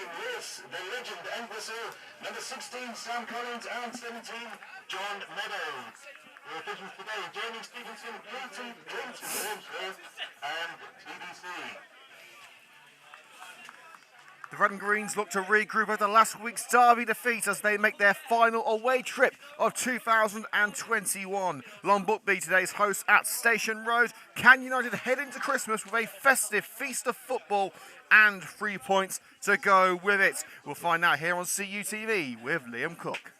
Lewis, the legend and whistle, number 16, Sam Collins, and 17, John Meadows. The officials today, Jamie Stevenson, Clinton, and BBC. The Red and Greens look to regroup after last week's derby defeat as they make their final away trip of 2021. Long Buckby today's host at Station Road. Can United head into Christmas with a festive feast of football and 3 points to go with it? We'll find out here on CUTV with Liam Cook.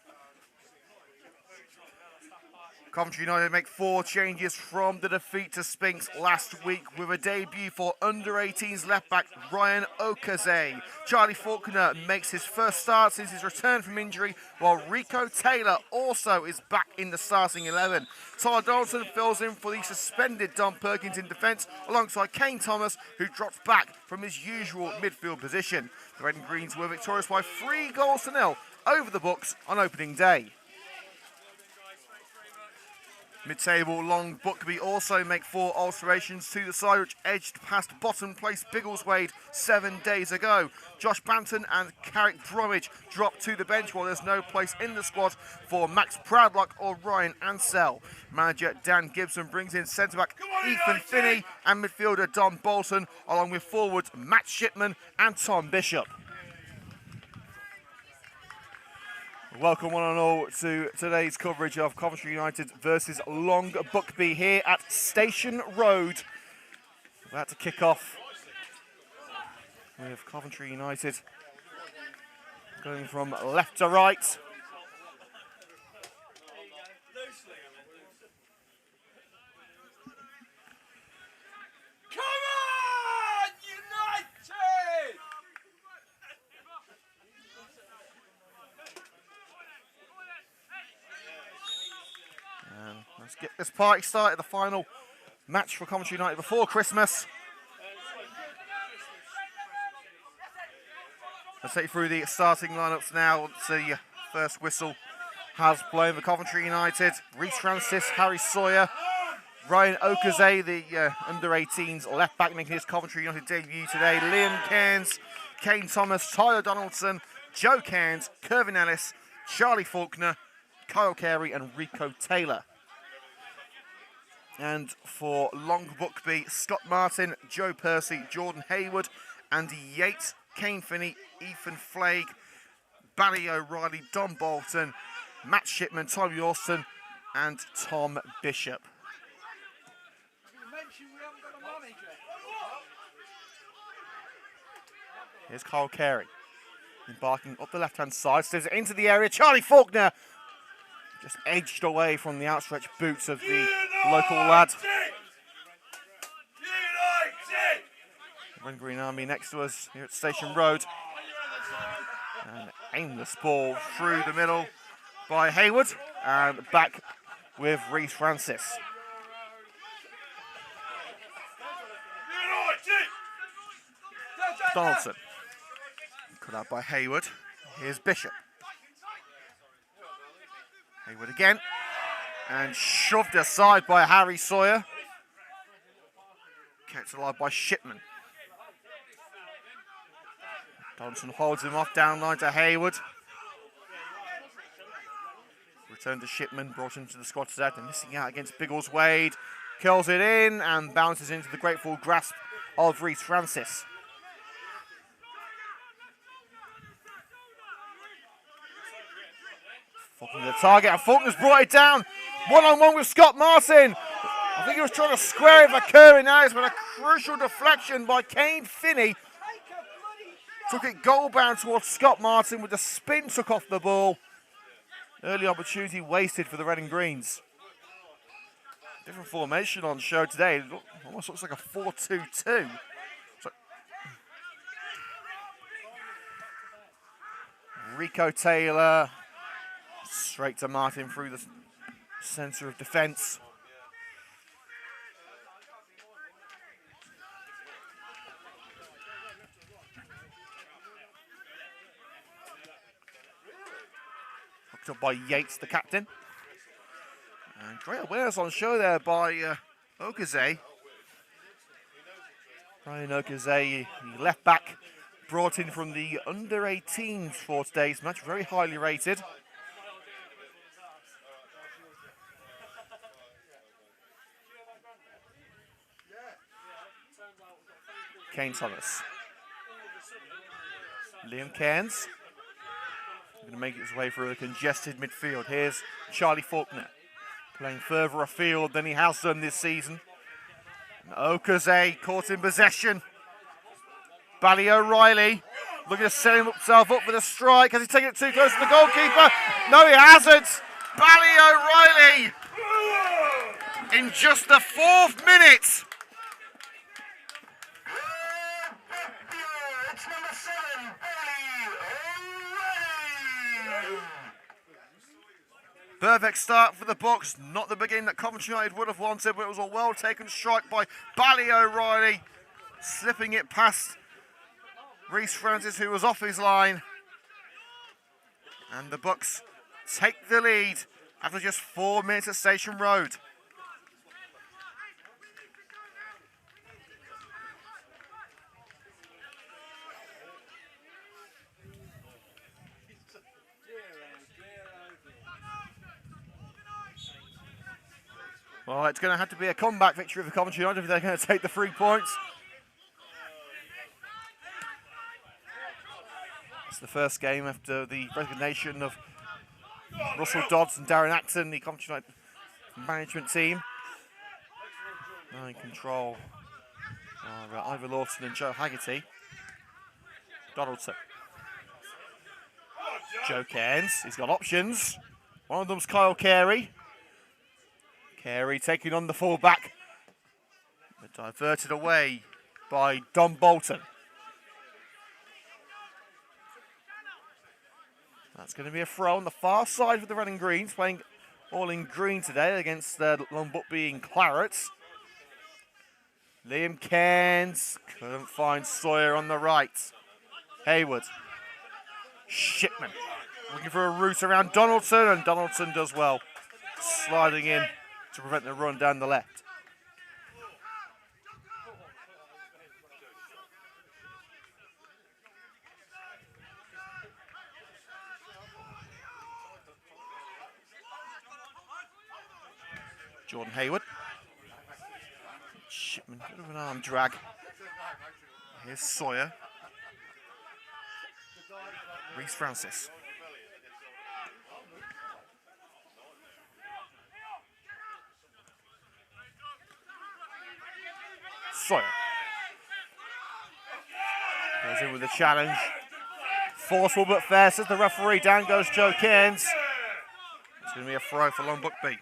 Coventry United make 4 changes from the defeat to Spinks last week with a debut for under-18s left-back Ryan Okaze. Charlie Faulkner makes his first start since his return from injury, while Rico Taylor also is back in the starting 11. Tyler Donaldson fills in for the suspended Don Perkins in defence, alongside Kane Thomas, who drops back from his usual midfield position. The Red and Greens were victorious by 3-0 over the Bucks on opening day. Mid-table, Long Buckby also make 4 alterations to the side, which edged past bottom place Biggleswade 7 days ago. Josh Banton and Carrick Bromwich drop to the bench, while there's no place in the squad for Max Proudlock or Ryan Ansell. Manager Dan Gibson brings in centre-back Ethan Finney and midfielder Don Bolton, along with forwards Matt Shipman and Tom Bishop. Welcome one and all to today's coverage of Coventry United versus Long Buckby here at Station Road. About to kick off with Coventry United going from left to right. Let's get this party started, the final match for Coventry United before Christmas. Let's take you through the starting lineups now. The first whistle has blown for Coventry United. Reece Francis, Harry Sawyer, Ryan Okaze, the under-18s left back, making his Coventry United debut today. Liam Cairns, Kane Thomas, Tyler Donaldson, Joe Cairns, Kervin Ellis, Charlie Faulkner, Kyle Carey and Rico Taylor. And for Long Buckby, Scott Martin, Joe Percy, Jordan Hayward, Andy Yates, Kane Finney, Ethan Flagg, Barry O'Reilly, Don Bolton, Matt Shipman, Tommy Austin and Tom Bishop. Here's Kyle Carey, embarking up the left-hand side, steers it into the area. Charlie Faulkner just edged away from the outstretched boots of the local lad. Red Green Army next to us here at Station Road. An aimless ball through the middle by Hayward and back with Reece Francis. Donaldson. Cut out by Hayward. Here's Bishop. Hayward again, and shoved aside by Harry Sawyer. Kept alive by Shipman. Donaldson holds him off, down line to Hayward. Return to Shipman, brought into the squad today, and missing out against Biggleswade. Curls it in and bounces into the grateful grasp of Reece Francis. Faulkner the target, and Faulkner's brought it down. One-on-one with Scott Martin. I think he was trying to square it for Kervin Ellis, but a crucial deflection by Kane Finney took it goal-bound towards Scott Martin with the spin took off the ball. Early opportunity wasted for the Red and Greens. Different formation on show today. It almost looks like a 4-2-2. Rico Taylor. Straight to Martin through the centre of defence. Hooked up by Yates, the captain. And great awareness on show there by Okaze. Ryan Okaze, left back, brought in from the under-18s for today's match, very highly rated. Kane Thomas. Liam Cairns. Going to make his way through a congested midfield. Here's Charlie Faulkner, playing further afield than he has done this season. And Okaze caught in possession. Bally O'Reilly looking to set himself up for the strike. Has he taken it too close to the goalkeeper? No, he hasn't. Bally O'Reilly in just the 4th minute. It's number 7, Bally O'Reilly. Perfect start for the Bucks. Not the beginning that Coventry United would have wanted, but it was a well-taken strike by Bally O'Reilly, slipping it past Reece Francis, who was off his line. And the Bucks take the lead after just 4 minutes at Station Road. Well, it's going to have to be a comeback victory for Coventry United if they're going to take the 3 points. It's the first game after the resignation of Russell Dodds and Darren Acton, the Coventry United management team. Now in control are Ivor Lawson and Joe Haggerty. Donaldson. Joe Cairns, he's got options. One of them's Kyle Carey. Carey taking on the fullback. Diverted away by Don Bolton. That's going to be a throw on the far side for the Red and Greens, playing all in green today against Long Buckby in clarets. Liam Cairns couldn't find Sawyer on the right. Hayward. Shipman looking for a route around Donaldson, and Donaldson does well, sliding in to prevent the run down the left. Jordan Hayward. Shipman, bit of an arm drag. Here's Sawyer. Reece Francis. Sawyer. Goes in with a challenge. Forceful but fair, says the referee. Down goes Joe Cairns. It's going to be a throw for Long Buckby.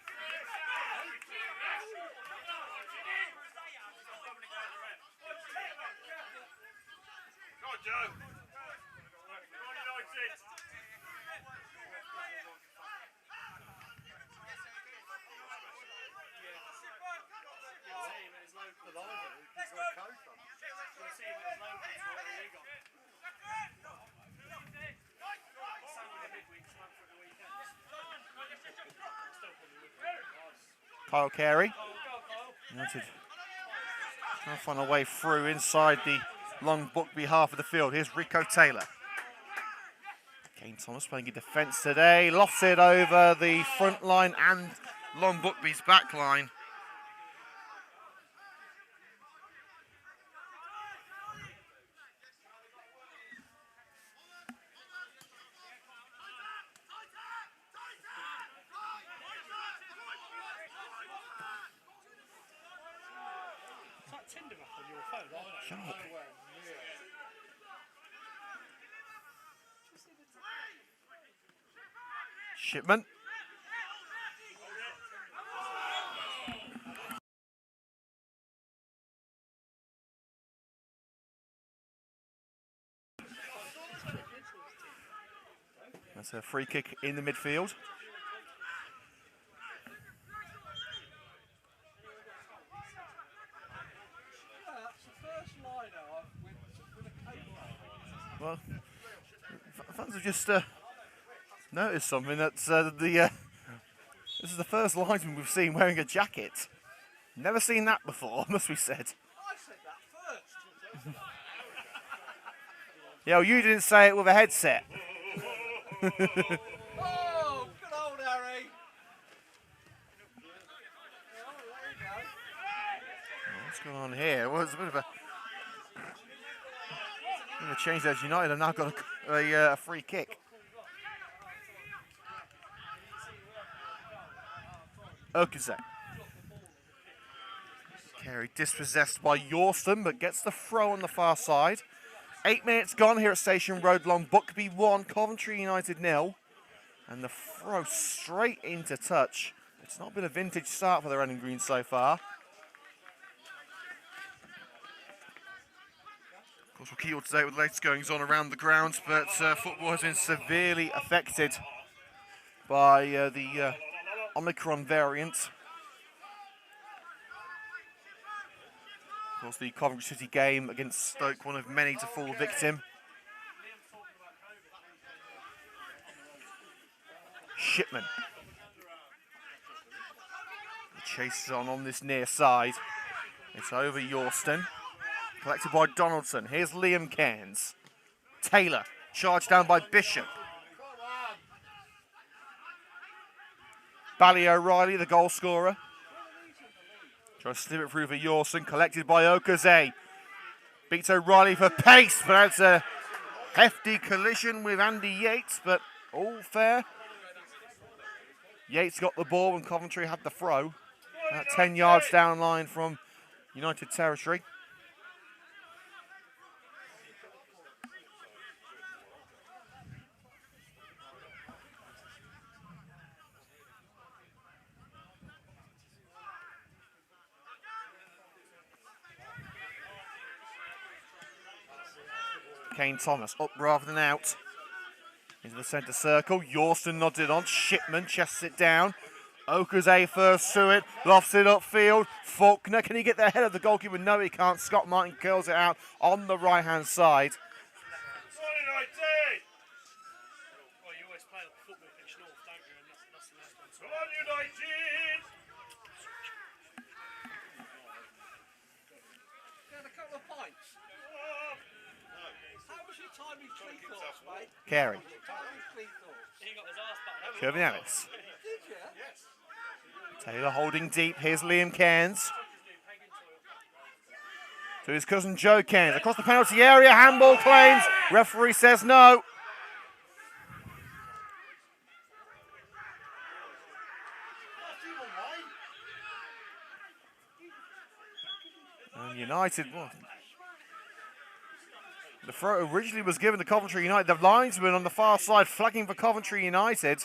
Kyle Carey. United trying to find a way through inside the Long Buckby half of the field. Here's Rico Taylor. Kane Thomas playing in defence today. Lofts it over the front line and Long Buckby's back line. Shipman. That's a free kick in the midfield. Well, fans have just noticed something. That's this is the first linesman we've seen wearing a jacket. Never seen that before, must be said. I said that first. Yeah, well, you didn't say it with a headset. Oh, good old Harry. What's going on here? Well, it's a bit of a... I'm going to change those. United have now got a free kick. Okaze. Carey dispossessed by Yorston, but gets the throw on the far side. 8 minutes gone here at Station Road. Long Buckby 1, Coventry United 0. And the throw straight into touch. It's not been a vintage start for the Red and Green so far. Of course, we'll keep you up to date with the latest goings on around the grounds, but football has been severely affected by the Omicron variant. Of course, the Coventry City game against Stoke, one of many to fall victim. Shipman. The chase is on this near side. It's over Yorston. Collected by Donaldson. Here's Liam Cairns. Taylor, charged down by Bishop. Bally O'Reilly, the goal scorer. Tries to slip it through for Yorston. Collected by Okaze. Beats O'Reilly for pace, but that's a hefty collision with Andy Yates, but all fair. Yates got the ball when Coventry had the throw. About 10 yards down line from United territory. Kane Thomas up rather than out. Into the centre circle. Yorston nods it on. Shipman chests it down. Okaze first to it. Lofts it upfield. Faulkner, can he get the head of the goalkeeper? No, he can't. Scott Martin curls it out on the right-hand side. Well, you always play on the football pitch north, don't you? And that's the next one. Come on, United! Had a couple of pints. How was your time with cleat-thoughts, mate? Carey. Time with cleat-thoughts. He got his arse back. Kevin Ellis. Did you? Yes. Taylor holding deep. Here's Liam Cairns. To his cousin Joe Cairns. Across the penalty area. Handball claims. Referee says no. And United... Well, the throw originally was given to Coventry United. The linesman on the far side flagging for Coventry United.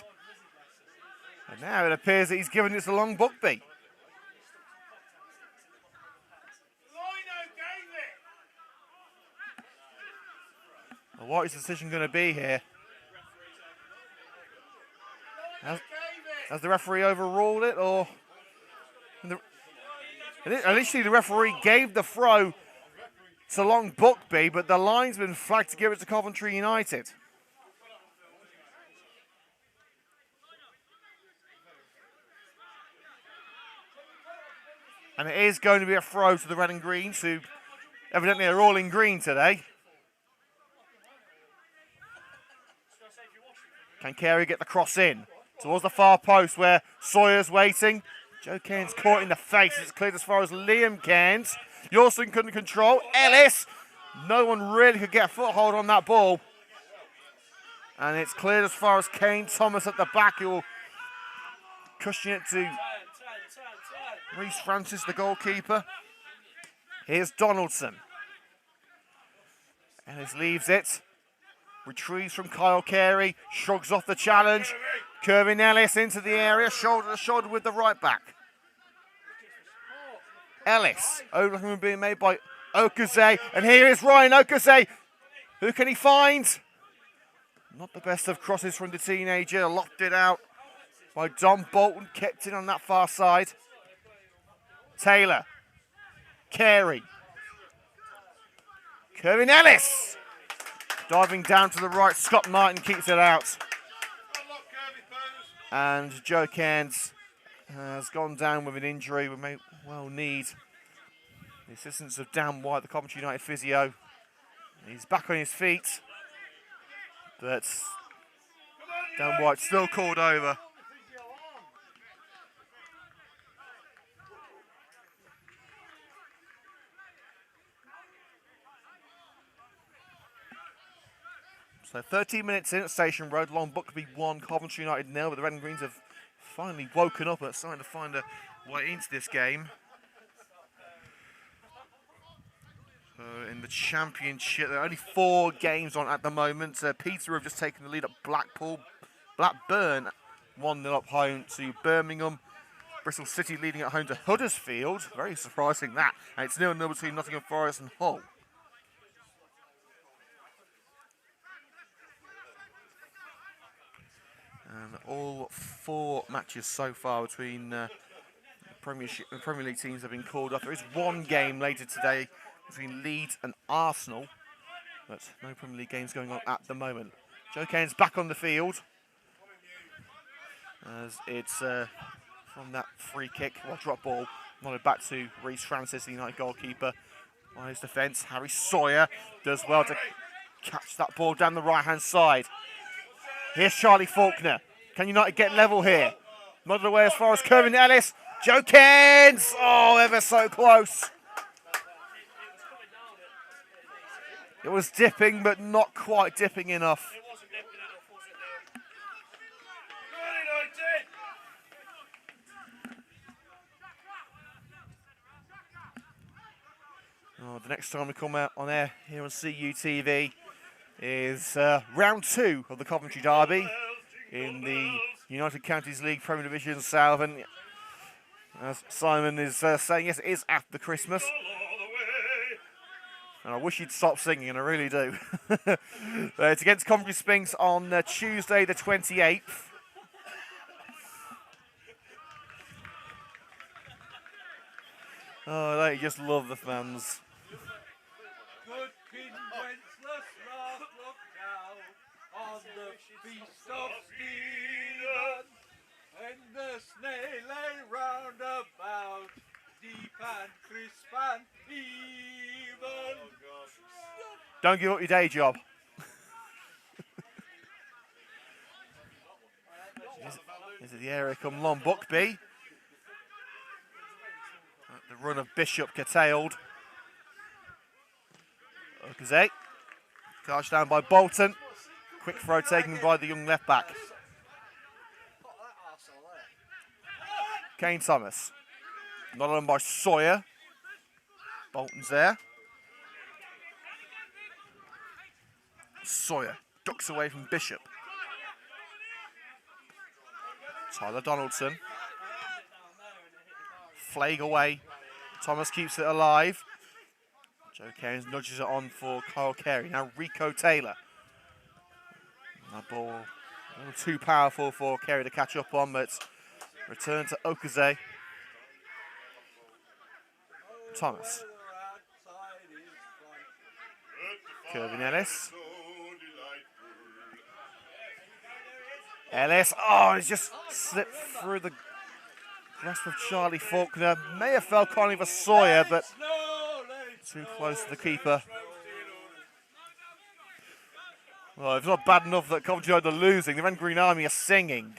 And now it appears that he's given it to Long Buckby. Well, what is the decision going to be here? Has the referee overruled it, or... Initially, the referee gave the throw to Long Buckby, but the linesman flagged to give it to Coventry United. And it is going to be a throw to the Red and Greens, who evidently are all in green today. Can Carey get the cross in towards the far post where Sawyer's waiting? Joe Cairns caught in the face. It's cleared as far as Liam Cairns. Yorston couldn't control. Ellis. No one really could get a foothold on that ball. And it's cleared as far as Kane Thomas at the back, who will cushion it to Reece Francis, the goalkeeper. Here's Donaldson. Ellis leaves it. Retrieves from Kyle Carey. Shrugs off the challenge. Curving Ellis into the area. Shoulder to shoulder with the right back. Ellis. Overlooking being made by Okaze. And here is Ryan Okaze. Who can he find? Not the best of crosses from the teenager. Lofted out by Dom Bolton. Kept in on that far side. Taylor. Carey. Curvin Ellis. Diving down to the right. Scott Martin keeps it out. And Joe Cairns has gone down with an injury. We may well need the assistance of Dan White, the Coventry United physio. He's back on his feet. But Dan White still called over. So 13 minutes in at Station Road, Long Buckby 1, Coventry United 0, but the Red and Greens have finally woken up and are starting to find a way into this game. So in the Championship, there are only 4 games on at the moment. Peterborough have just taken the lead at Blackpool. Blackburn 1-0 up home to Birmingham. Bristol City leading at home to Huddersfield. Very surprising that. And it's 0-0 between Nottingham Forest and Hull. And all 4 matches so far between Premier League teams have been called off. There is 1 game later today between Leeds and Arsenal, but no Premier League games going on at the moment. Joe Kane's back on the field as it's from that free kick, drop ball, nodded back to Reece Francis, the United goalkeeper. On his defence, Harry Sawyer does well to catch that ball down the right-hand side. Here's Charlie Faulkner. Can United get level here? Nodded away as far as Kervin Ellis. Joe Cairns! Oh, ever so close. It was dipping, but not quite dipping enough. It wasn't dipping enough, was it, Neil? Oh, the next time we come out on air here on CUTV is round 2 of the Coventry Derby in the United Counties League Premier Division South. And as Simon is saying, yes, it is after Christmas. And I wish you'd stop singing, and I really do. It's against Coventry Spinks on Tuesday the 28th. Oh, they just love the fans. Good King Wenceslas last looked down on the feast of Stephen, and the snail lay round about, deep and crisp and even. Don't give up your day job. Into the area come Long Buckby. The run of Bishop curtailed. Okaze. Charged down by Bolton. Quick throw taken by the young left back. Kane Thomas. Not on by Sawyer. Bolton's there. Sawyer ducks away from Bishop. Tyler Donaldson. Flag away. Thomas keeps it alive. Joe Cairns nudges it on for Kyle Carey. Now Rico Taylor. That ball a little too powerful for Carey to catch up on, but return to Okaze. Thomas. Kervin Ellis. Ellis. Oh, he's just slipped through the grasp of Charlie Faulkner. May have fell kindly for Sawyer, but too close to the keeper. Well, it's not bad enough that Coventry United are losing. The Red and Green Army are singing.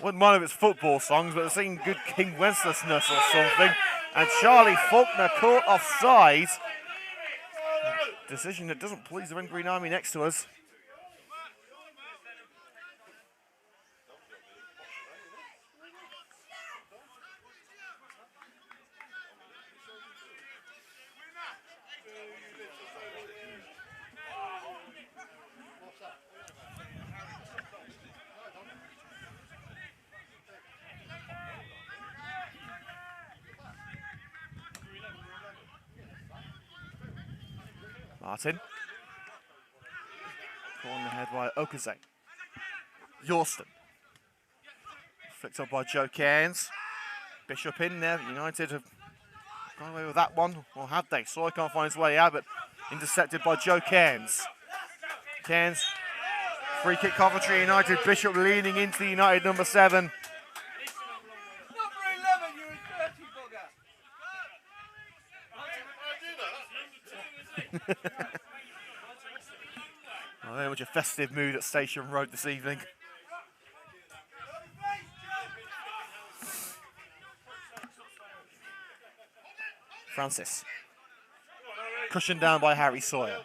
Wouldn't mind if it's football songs, but they're singing Good King Wenceslasness or something. And Charlie Faulkner caught offside. Decision that doesn't please the Red and Green Army next to us. Martin. Caught on the head by Okaze. Yorston. Flicked up by Joe Cairns. Bishop in there. United have gone away with that one. Or have they? Sawyer can't find his way out, but intercepted by Joe Cairns. Cairns. Free kick Coventry United. Bishop leaning into the United number 7. Number 11, you dirty bugger. Very much a festive mood at Station Road this evening. Francis. Cushioned down by Harry Sawyer.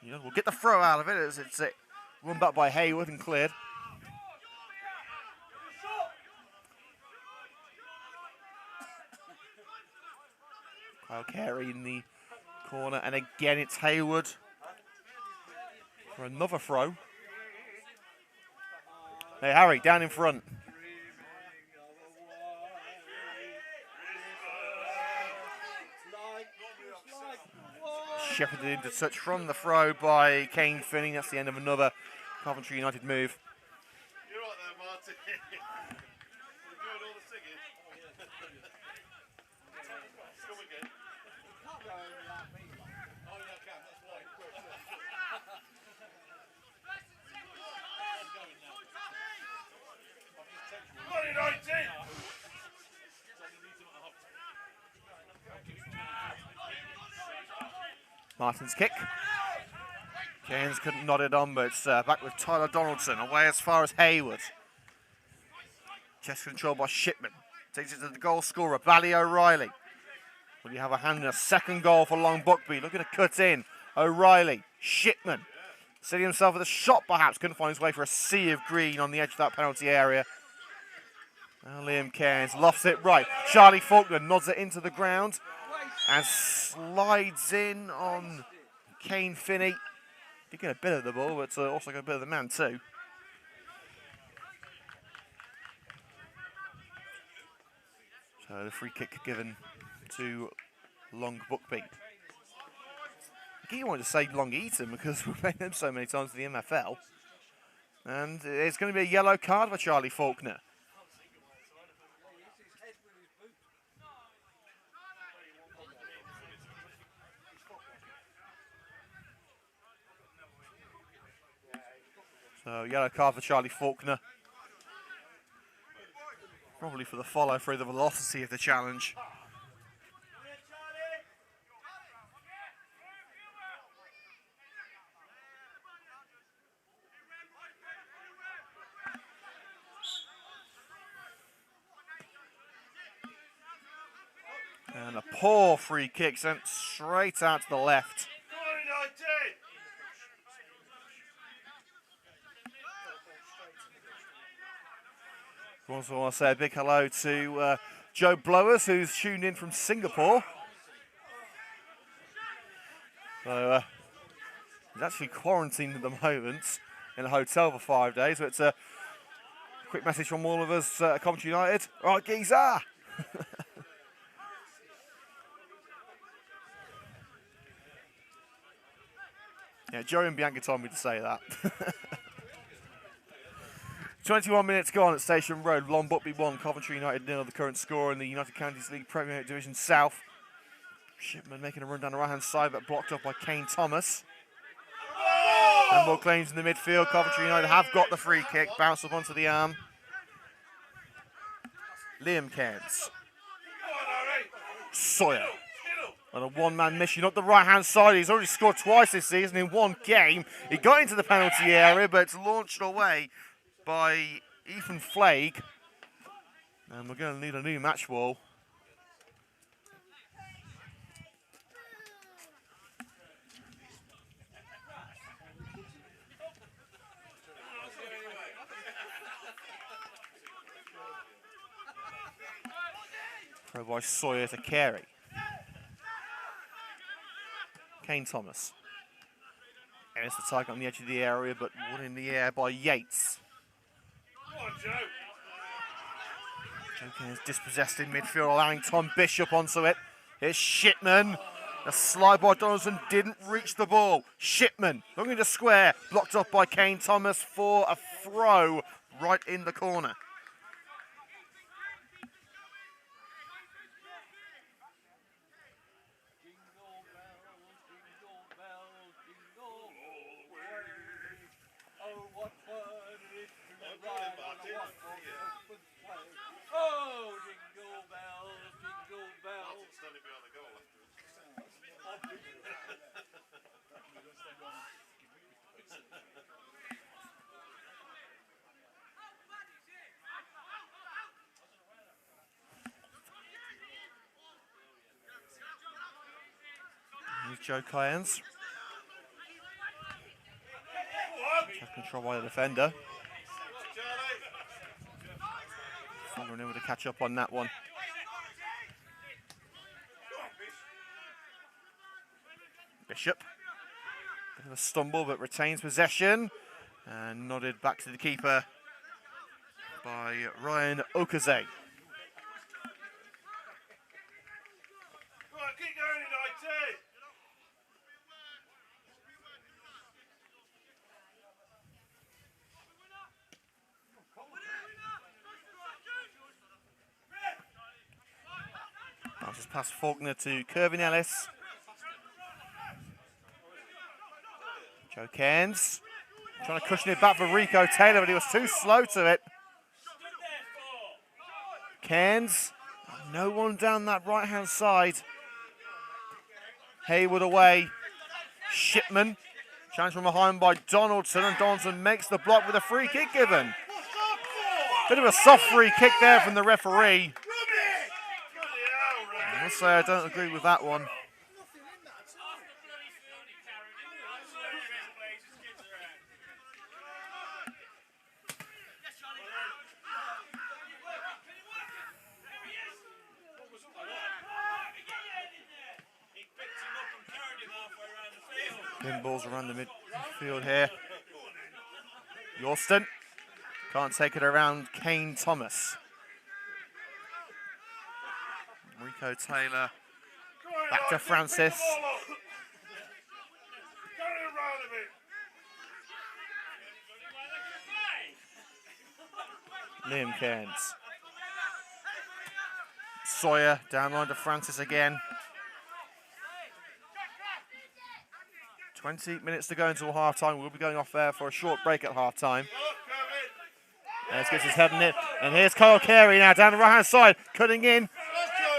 We'll get the throw out of it as it's run back by Hayward and cleared. Kyle Carey in the corner, and again it's Hayward for another throw. Hey, Harry, down in front. Shepherded into touch from the throw by Kane Finney. That's the end of another Coventry United move. You're right there, Martin. You're doing all the singing. Come again. Oh, yeah, I can. That's why. 19! Martin's kick. Cairns couldn't nod it on, but it's back with Tyler Donaldson, away as far as Hayward. Chest control by Shipman. Takes it to the goal scorer, Bally O'Reilly. Will you have a hand in a second goal for Long Buckby? Looking to cut in. O'Reilly, Shipman. Setting himself with a shot perhaps. Couldn't find his way for a sea of green on the edge of that penalty area. Now Liam Cairns lofts it right. Charlie Faulkner nods it into the ground and slides in on Kane Finney. He got a bit of the ball, but also got a bit of the man too. So the free kick given to Long Buckby. I wanted to say Long Eaton because we've made him so many times in the MFL. And it's going to be a yellow card for Charlie Faulkner. So yellow card for Charlie Faulkner. Probably for the follow through the velocity of the challenge. And a poor free kick sent straight out to the left. Also want to say a big hello to Joe Blowers, who's tuned in from Singapore. So he's actually quarantined at the moment in a hotel for 5 days. But it's a quick message from all of us at Coventry United. All right, geezer! Yeah, Joe and Bianca told me to say that. 21 minutes gone at Station Road. Long Buckby 1, Coventry United 0. The current score in the United Counties League Premier Division South. Shipman making a run down the right-hand side, but blocked up by Kane Thomas. And more claims in the midfield. Coventry United have got the free kick. Bounced up onto the arm. Liam Cairns. Sawyer. On a one-man mission up the right-hand side. He's already scored twice this season in one game. He got into the penalty area, but it's launched away by Ethan Flagg. And we're going to need a new match ball. Throw by Sawyer to Carey. Kane Thomas. And it's the target on the edge of the area, but one in the air by Yates. Come on, Joe. Joe Kane is dispossessed in midfield, allowing Tom Bishop onto it. Here's Shipman. A slide by Donaldson didn't reach the ball. Shipman looking to square, blocked off by Kane Thomas for a throw right in the corner. Oh, jingle bells, jingle bells. Standing behind the goal afterwards. Joe Cairns. Control by the defender. Not able to catch up on that one. Bishop. Bit of a stumble, but retains possession. And nodded back to the keeper by Ryan Okaze. Bounces past Faulkner to Kervin Ellis. Joe Cairns trying to cushion it back for Rico Taylor, but he was too slow to it. Cairns, no one down that right-hand side. Haywood away. Shipman, challenge from behind by Donaldson, and Donaldson makes the block with a free kick given. Bit of a soft free kick there from the referee. I must say I don't agree with that one. Pinballs around the midfield here. Yorston can't take it around Kane Thomas. Rico Taylor back to Francis. Liam Cairns. Sawyer down line to Francis again. 20 minutes to go until half time. We'll be going off there for a short break at half time. Let's get his head in it. And here's Kyle Carey now down the right hand side, cutting in.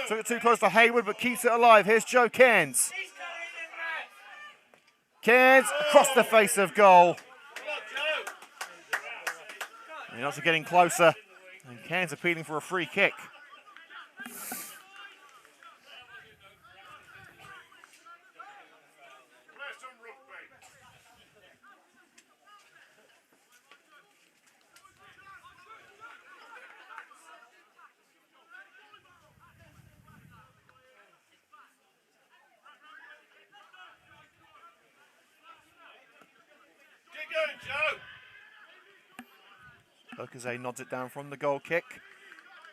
Took it too close to Haywood, but keeps it alive. Here's Joe Cairns. Cairns across the face of goal. And also getting closer. And Cairns appealing for a free kick. Okaze nods it down from the goal kick.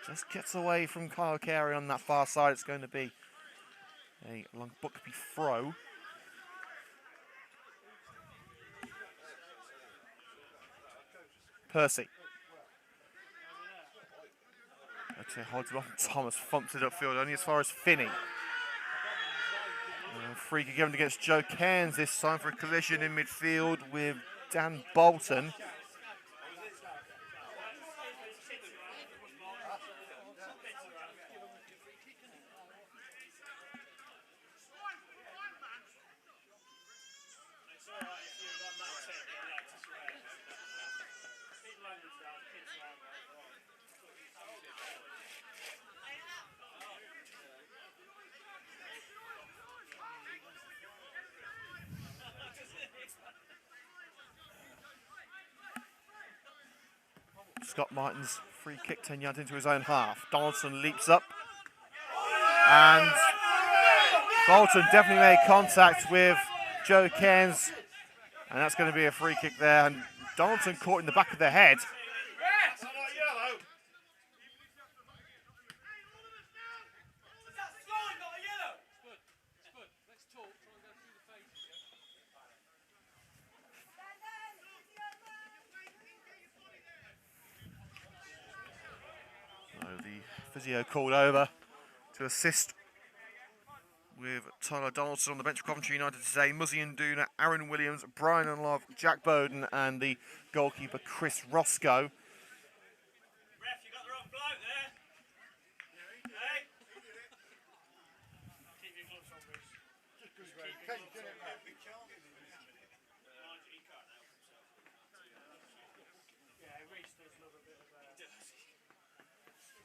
Just gets away from Kyle Carey on that far side. It's going to be a Long Buckby throw. Percy. Okay, holds it off. Thomas thumps it upfield, only as far as Finney. Free kick given against Joe Cairns this time for a collision in midfield with Dan Bolton. Scott Martin's free kick 10 yards into his own half. Donaldson leaps up. And Bolton definitely made contact with Joe Cairns. And that's going to be a free kick there. And Donaldson caught in the back of the head. Physio called over to assist with Tyler Donaldson on the bench of Coventry United today. Muzzy Nduna, Aaron Williams, Brian and Love, Jack Bowden, and the goalkeeper Chris Roscoe. Ref, you got the wrong bloke there. Hey. Keep your gloves on, Bruce. Yeah, Reece does love a bit of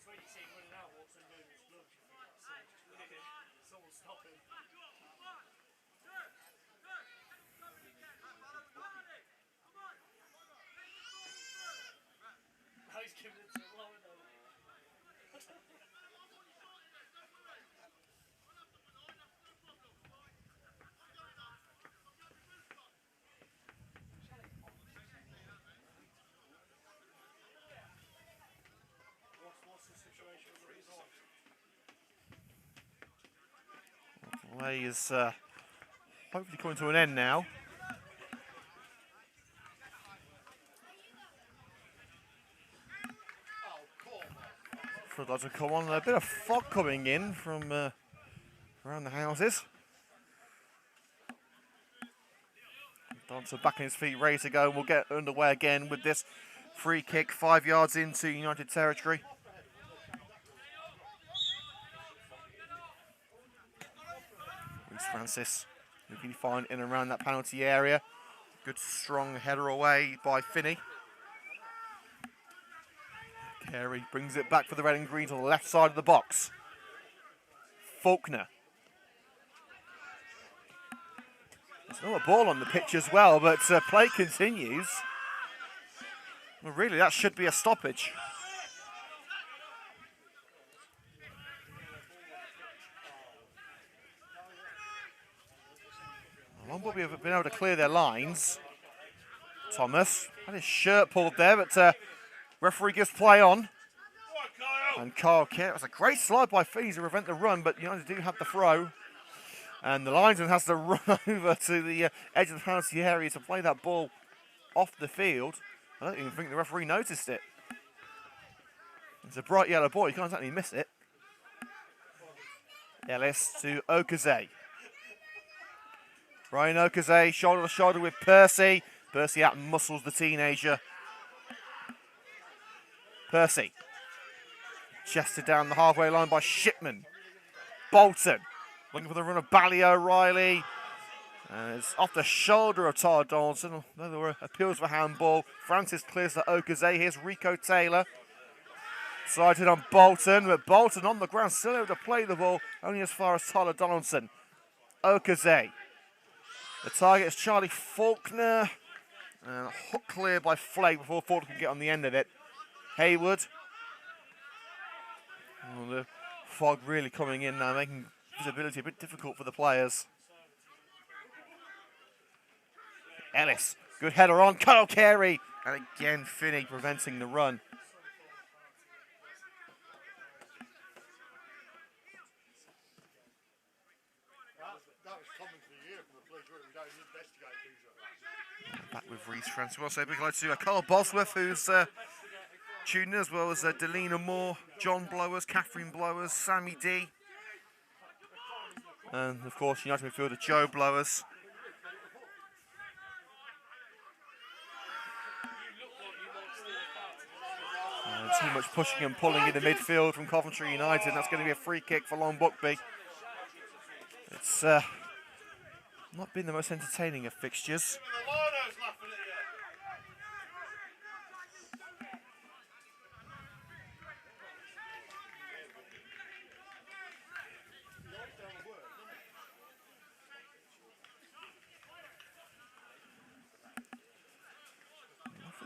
it's when you see him running out, walks and doing his gloves, you think that's it. Someone stop him. Play is hopefully coming to an end now. Floodlights will come on. A bit of fog coming in from around the houses. Donaldson back on his feet, ready to go. We'll get underway again with this free kick 5 yards into United territory. Reece Francis, who can find in and around that penalty area. Good strong header away by Finney. Carey brings it back for the red and greens on the left side of the box. Faulkner. There's another ball on the pitch as well, but play continues. Well, really, that should be a stoppage. Long Buckby have been able to clear their lines. Thomas had his shirt pulled there, but referee gives play on. And Kyle Carey, it's a great slide by Finney to prevent the run, but United do have the throw. And the linesman has to run over to the edge of the penalty area to play that ball off the field. I don't even think the referee noticed it. It's a bright yellow ball, you can't exactly miss it. Ellis to Okaze. Ryan Okaze, shoulder to shoulder with Percy. Percy out muscles the teenager. Percy. Chested down the halfway line by Shipman. Bolton. Looking for the run of Bally O'Reilly. It's off the shoulder of Todd Donaldson. There were appeals for handball. Francis clears to Okaze. Here's Rico Taylor. Sighted on Bolton, but Bolton on the ground, still able to play the ball, only as far as Tyler Donaldson. Okaze. The target is Charlie Faulkner. And hook clear by Flake before Faulkner can get on the end of it. Haywood. Oh, the fog really coming in now, making visibility a bit difficult for the players. Ellis, good header on, Kyle Carey. And again, Finney preventing the run. Back with Reece Francis. We'll say a big hello to Carl Bosworth, who's tuning in, as well as Delina Moore, John Blowers, Catherine Blowers, Sammy D. And of course, United midfielder Joe Blowers. Too much pushing and pulling in the midfield from Coventry United. And that's going to be a free kick for Long Buckby. It's not been the most entertaining of fixtures.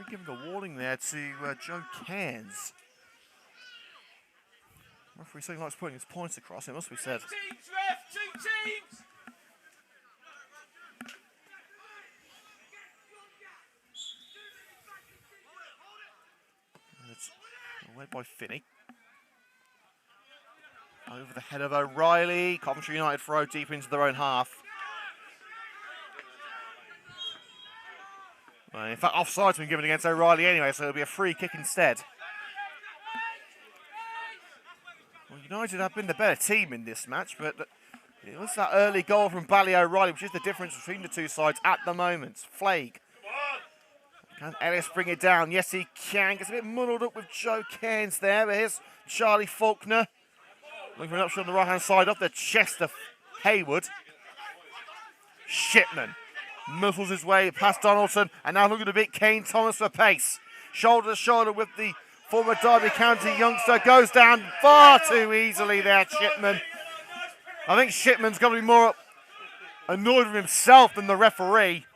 Giving a warning there to Joe Cairns. Referee saying likes putting his points across, it must be said. 2 teams, ref, 2 teams! It's away by Finney. Over the head of O'Reilly. Coventry United throw deep into their own half. In fact, offside's been given against O'Reilly anyway, so it'll be a free kick instead. Well, United have been the better team in this match, but it was that early goal from Bally O'Reilly, which is the difference between the two sides at the moment. Flake. Can Ellis bring it down? Yes, he can. Gets a bit muddled up with Joe Cairns there, but here's Charlie Faulkner. Looking for an option on the right-hand side, off the chest of Haywood. Shipman. Muscles his way past Donaldson, and now looking to beat Kane Thomas for pace. Shoulder to shoulder with the former Derby County youngster, goes down far too easily there, Shipman. I think Shipman's going to be more annoyed with himself than the referee.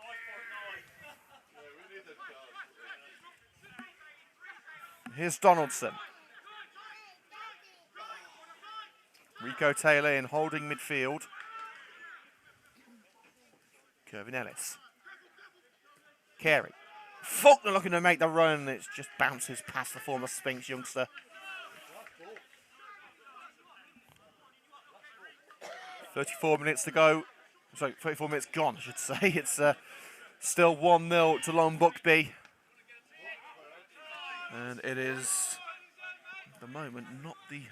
Here's Donaldson. Rico Taylor in holding midfield. Kevin Ellis. Carey. Faulkner looking to make the run. It just bounces past the former Spinks youngster. 34 minutes to go. Sorry, 34 minutes gone, I should say. It's still 1-0 to Long Buckby. And it is, at the moment, not the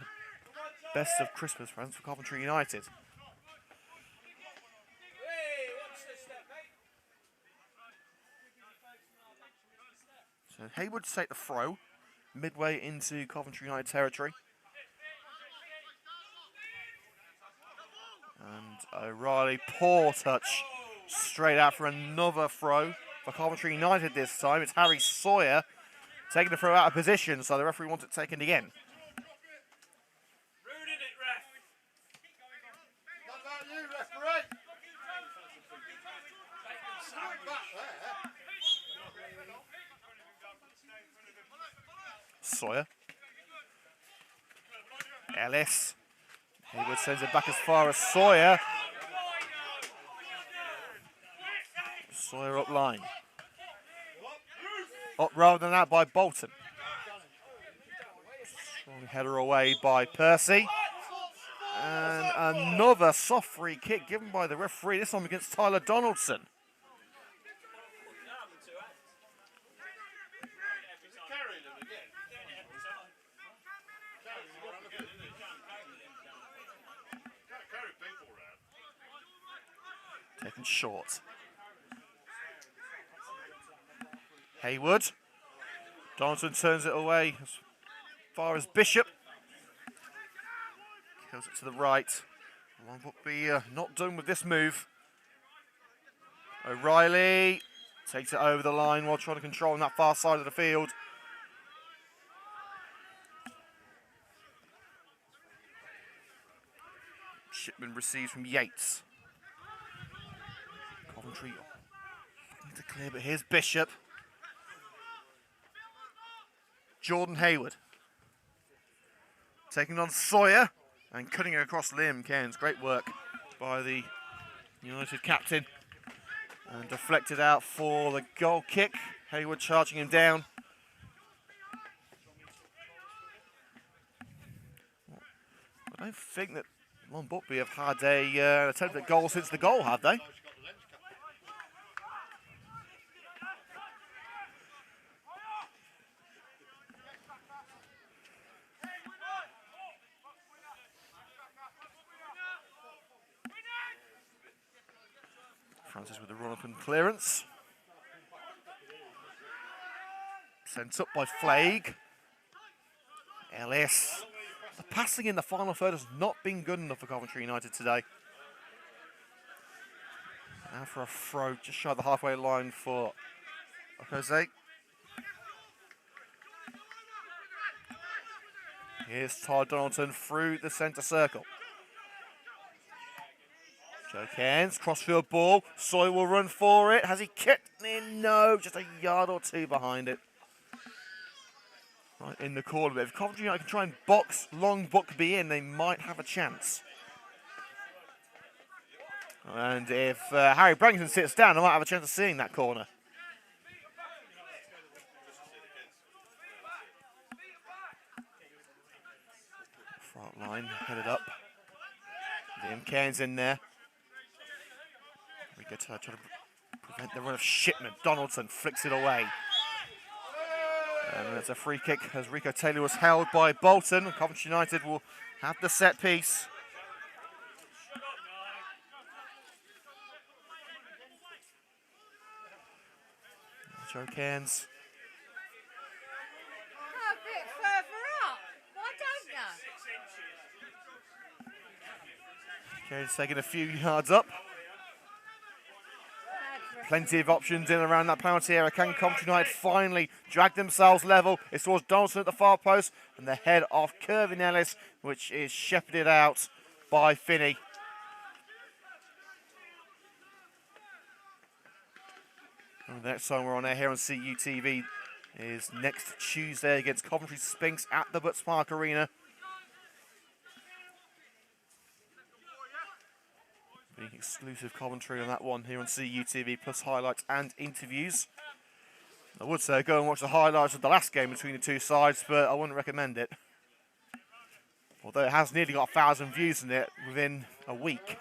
best of Christmas presents for Coventry United. So Haywood to take the throw, midway into Coventry United territory. And O'Reilly, poor touch, straight out for another throw for Coventry United this time. It's Harry Sawyer taking the throw out of position, so the referee wants it taken again. Sawyer. Ellis. Haywood sends it back as far as Sawyer. Sawyer up line. Up rather than that by Bolton. Strong header away by Percy. And another soft free kick given by the referee, this time against Tyler Donaldson. Taken short. Haywood. Donaldson turns it away as far as Bishop. Kills it to the right. Long Buckby not done with this move. O'Reilly takes it over the line while trying to control on that far side of the field. Shipman receives from Yates. Coventry looking to clear, but here's Bishop. Jordan Haywood taking on Sawyer and cutting it across Liam Cairns. Great work by the United captain. And deflected out for the goal kick. Haywood charging him down. I don't think that Long Buckby have had an attempt at goal since the goal, have they? Francis with the run-up and clearance. Sent up by Flagg. Ellis. The passing in the final third has not been good enough for Coventry United today. Now for a throw just shy of the halfway line for Jose. Here's Ty Donaldson through the centre circle. Joe Cairns, crossfield ball. Sawyer will run for it. Has he kicked in? No, just a yard or two behind it. Right in the corner. But if Coventry United can try and box Long Buckby in, they might have a chance. And if Harry Brankton sits down, they might have a chance of seeing that corner. Front line headed up. Liam Cairns in there. We get to try to prevent the run of Shipman. Donaldson flicks it away. And it's a free kick as Rico Taylor was held by Bolton. Coventry United will have the set piece. Joe Cairns. A bit further up. Why don't you? Cairns taking a few yards up. Plenty of options in and around that penalty area. Can Coventry United finally drag themselves level? It's towards Donaldson at the far post and the head of Kirvin Ellis, which is shepherded out by Finney. And the next time we're on air here on CUTV is next Tuesday against Coventry Spinks at the Butts Park Arena. Being exclusive commentary on that one here on CUTV, plus highlights and interviews. I would say go and watch the highlights of the last game between the two sides, but I wouldn't recommend it. Although it has nearly got 1,000 views in it within a week.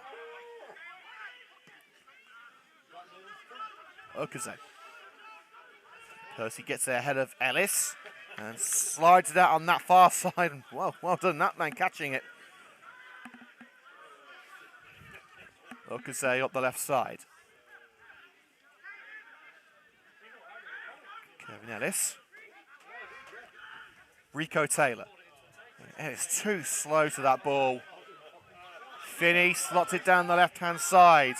Okaze. Percy gets there ahead of Ellis and slides it out on that far side. Well done, that man catching it. Okaze up the left side. Kevin Ellis. Rico Taylor. Ellis too slow to that ball. Finney slots it down the left-hand side.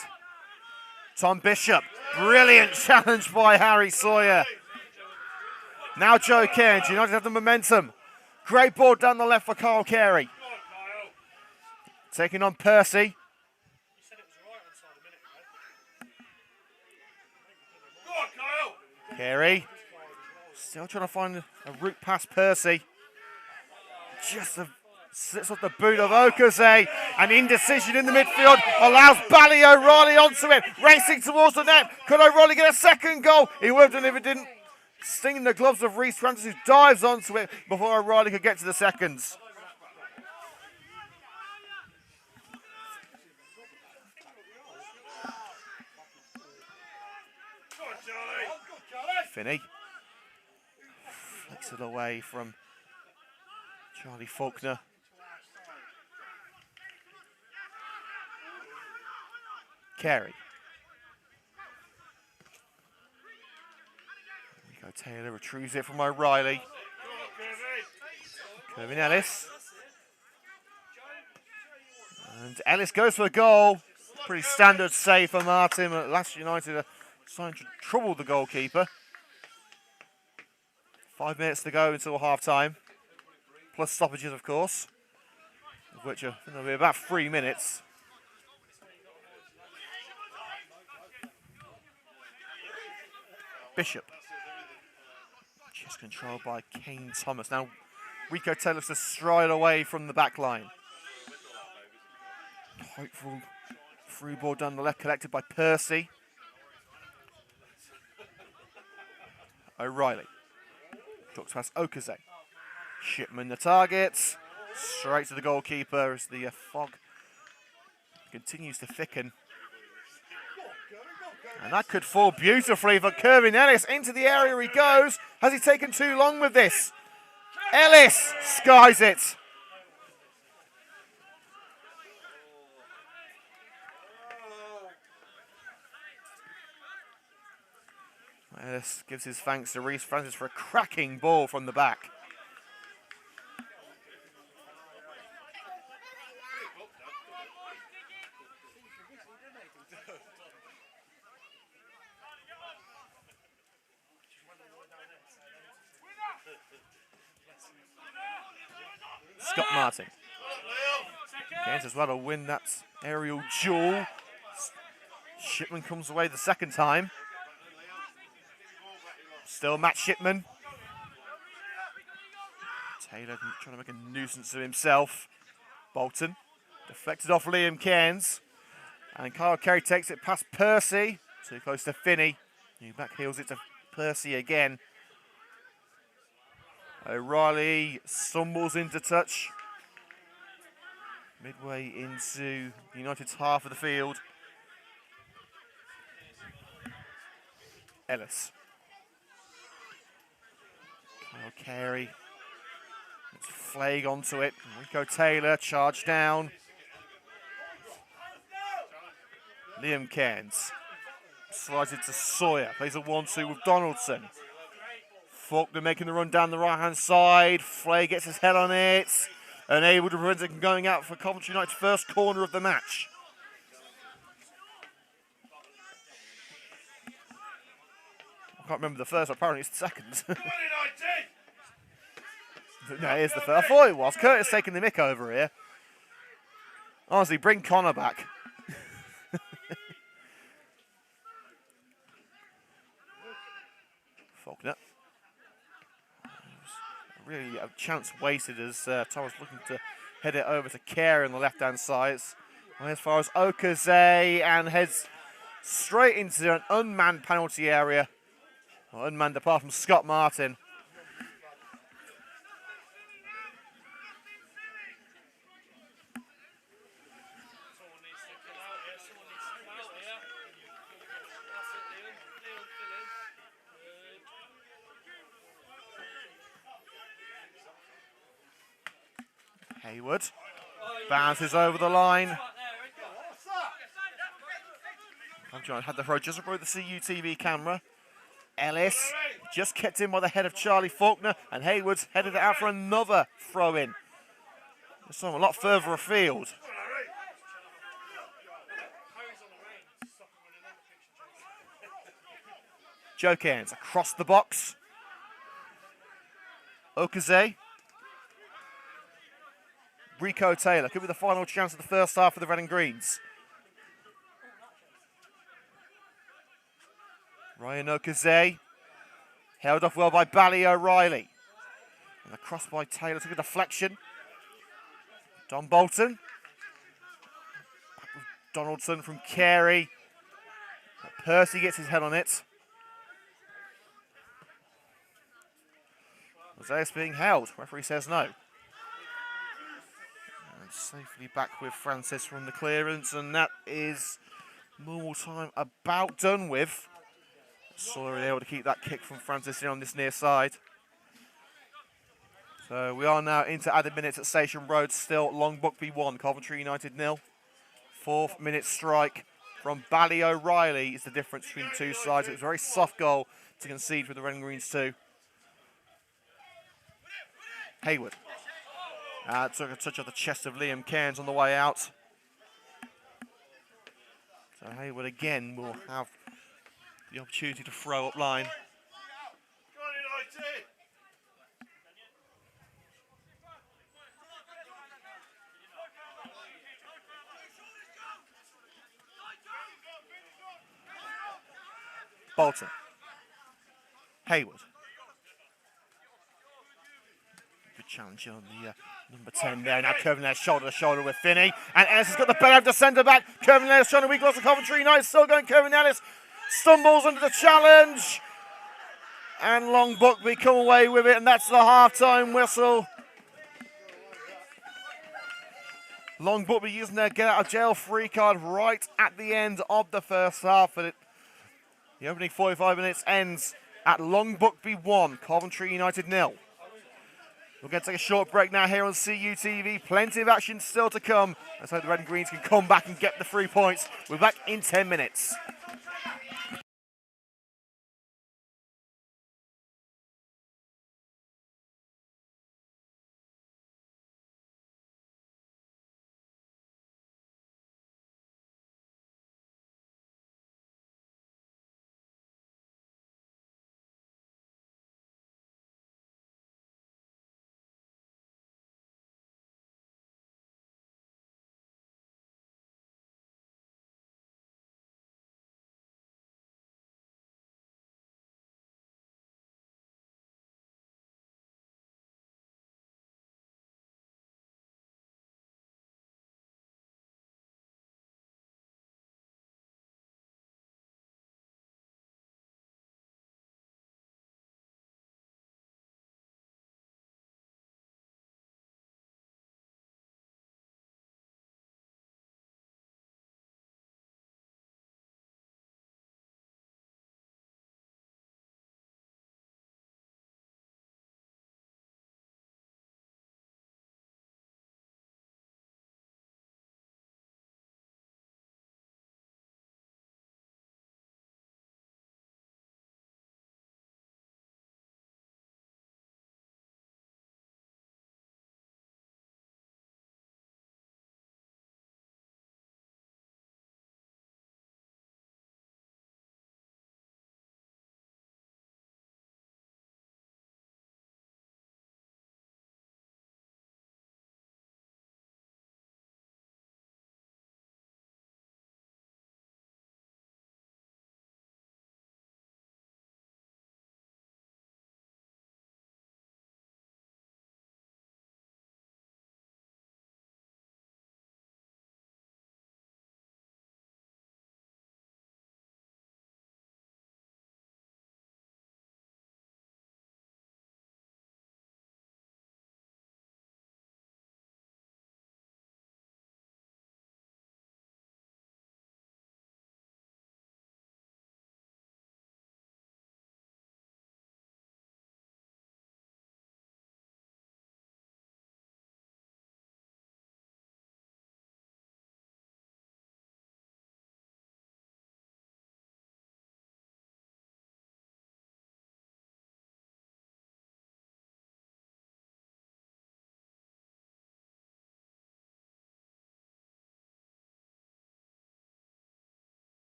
Tom Bishop. Brilliant challenge by Harry Sawyer. Now Joe Cairns. United have the momentum. Great ball down the left for Carl Carey. Taking on Percy. Carey. Still trying to find a route past Percy. Just sits off the boot of Okaze. An indecision in the midfield allows Bally O'Reilly onto it. Racing towards the net. Could O'Reilly get a second goal? He would have done if it didn't. Stinging the gloves of Reece Francis, who dives onto it before O'Reilly could get to the seconds. Finney flicks it away from Charlie Faulkner. Carey. Rico Taylor retrieves it from O'Reilly. Kevin Ellis. And Ellis goes for a goal. Pretty standard save for Martin. At last United are trying to trouble the goalkeeper. 5 minutes to go until half time. Plus stoppages, of course. Of which I think there'll be about 3 minutes. Bishop. Just controlled by Kane Thomas. Now Rico Taylor's to stride away from the back line. Hopeful through ball down the left, collected by Percy. O'Reilly. Talks past Okaze. Shipman the target. Straight to the goalkeeper as the fog continues to thicken. And that could fall beautifully for Kevin Ellis. Into the area he goes. Has he taken too long with this? Ellis skies it. Ellis gives his thanks to Reece Francis for a cracking ball from the back. Scott Martin. Gains as well to win that aerial duel. Shipman comes away the second time. Still Matt Shipman. Taylor trying to make a nuisance of himself. Bolton. Deflected off Liam Cairns. And Kyle Carey takes it past Percy. Too close to Finney. He back heels it to Percy again. O'Reilly stumbles into touch. Midway into United's half of the field. Ellis. Kyle Carey. Let's flag onto it. Rico Taylor charged down. Liam Cairns. Slides it to Sawyer. Plays a 1-2 with Donaldson. Faulkner making the run down the right-hand side. Flay gets his head on it. Unable to prevent it from going out for Coventry United's first corner of the match. I can't remember the first, apparently it's the second. No, it is the first. I thought it was. Curtis taking the mick over here. Honestly, bring Connor back. Faulkner. Really a chance wasted as Thomas looking to head it over to Carey on the left-hand side. As far as Okaze and heads straight into an unmanned penalty area. Well, unmanned apart from Scott Martin. Hayward bounces over the line. Coventry had the throw just above the CUTV camera. Ellis just kept in by the head of Charlie Faulkner, and Hayward's headed it out for another throw-in. This one a lot further afield. Joe Cairns across the box. Okaze. Rico Taylor. Could be the final chance of the first half for the Red and Greens. Ryan Okaze. Held off well by Bally O'Reilly. And the cross by Taylor took a deflection. Don Bolton. Back with Donaldson from Carey. But Percy gets his head on it. Mosaic being held. Referee says no. And safely back with Francis from the clearance, and that is normal time about done with. Sawyer able to keep that kick from Francis in on this near side. So we are now into added minutes at Station Road. Still Long Buckby 1, Coventry United 0. 4th minute strike from Bally O'Reilly is the difference between the two sides. It was a very soft goal to concede for the Red and Greens too. Hayward took a touch of the chest of Liam Cairns on the way out. So Hayward again will have the opportunity to throw up line. Bolton. Hayward. Good challenge on the number 10 there. Now Coventry shoulder to shoulder with Finney. And Ellis has got the better of the centre back. Coventry Ellis trying to weak loss of Coventry United. Still going Coventry Ellis. Stumbles under the challenge. And Long Buckby come away with it. And that's the half-time whistle. Long Buckby using their get out of jail free card right at the end of the first half. And the opening 45 minutes ends at Long Buckby 1, Coventry United 0. We're going to take a short break now here on CUTV. Plenty of action still to come. Let's hope the Red and Greens can come back and get the 3 points. We're back in 10 minutes.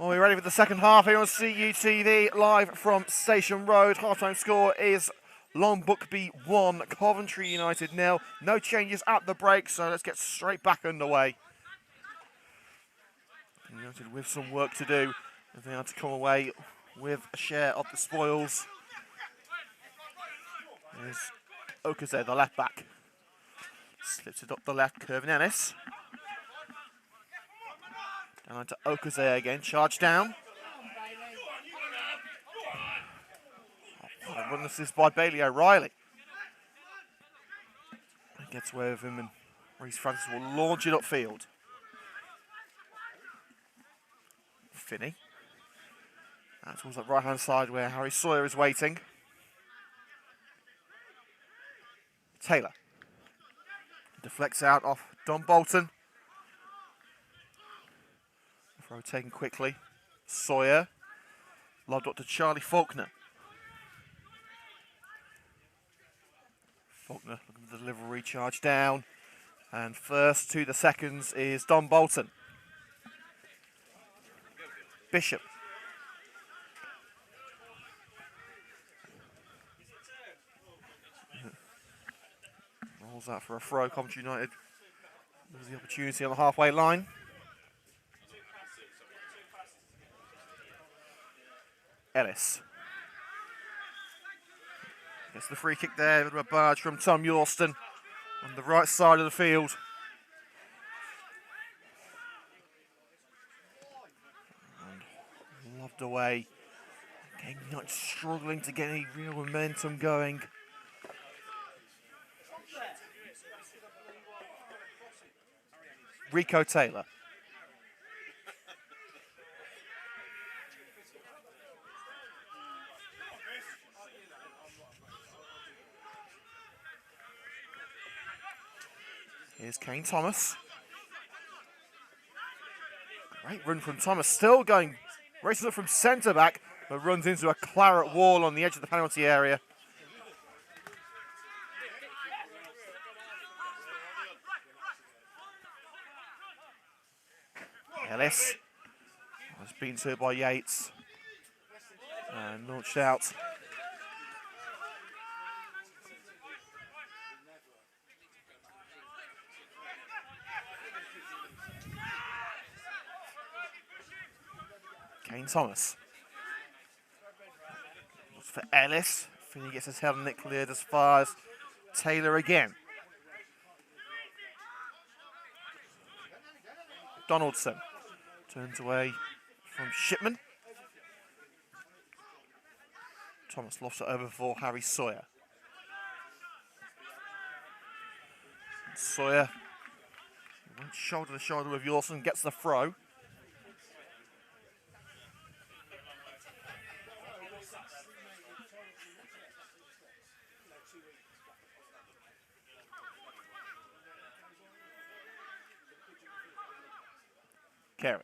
Well, we're ready for the second half here on CUTV, live from Station Road. Half-time score is Long Buckby 1, Coventry United 0. No changes at the break, so let's get straight back underway. United with some work to do if they are to come away with a share of the spoils. There's Okaze, the left back. Slips it up the left, curving Ellis. Down to Okaze again, charge down. Oh, run assist by Bailey O'Reilly. He gets away with him and Reece Francis will launch it upfield. Finney. Out towards that right-hand side where Harry Sawyer is waiting. Taylor. Deflects out off Don Bolton. Throw taken quickly. Sawyer. Lobbed up to Charlie Faulkner. Faulkner looking for the delivery, charge down. And first to the seconds is Don Bolton. Bishop. Rolls out for a throw. Coventry United loses the opportunity on the halfway line. Ellis. Gets the free kick there with a barge from Tom Yorston on the right side of the field. And lobbed away. Again, not struggling to get any real momentum going. Rico Taylor. Here's Kane Thomas. Great run from Thomas, still going, races up from centre back, but runs into a claret wall on the edge of the penalty area. Ellis was beaten to it by Yates and launched out. Kane Thomas. Looks for Ellis. Finney gets his head on it, cleared as far as Taylor again. Donaldson turns away from Shipman. Thomas lofts it over for Harry Sawyer. Sawyer went shoulder to shoulder with Yorson, gets the throw. Carey.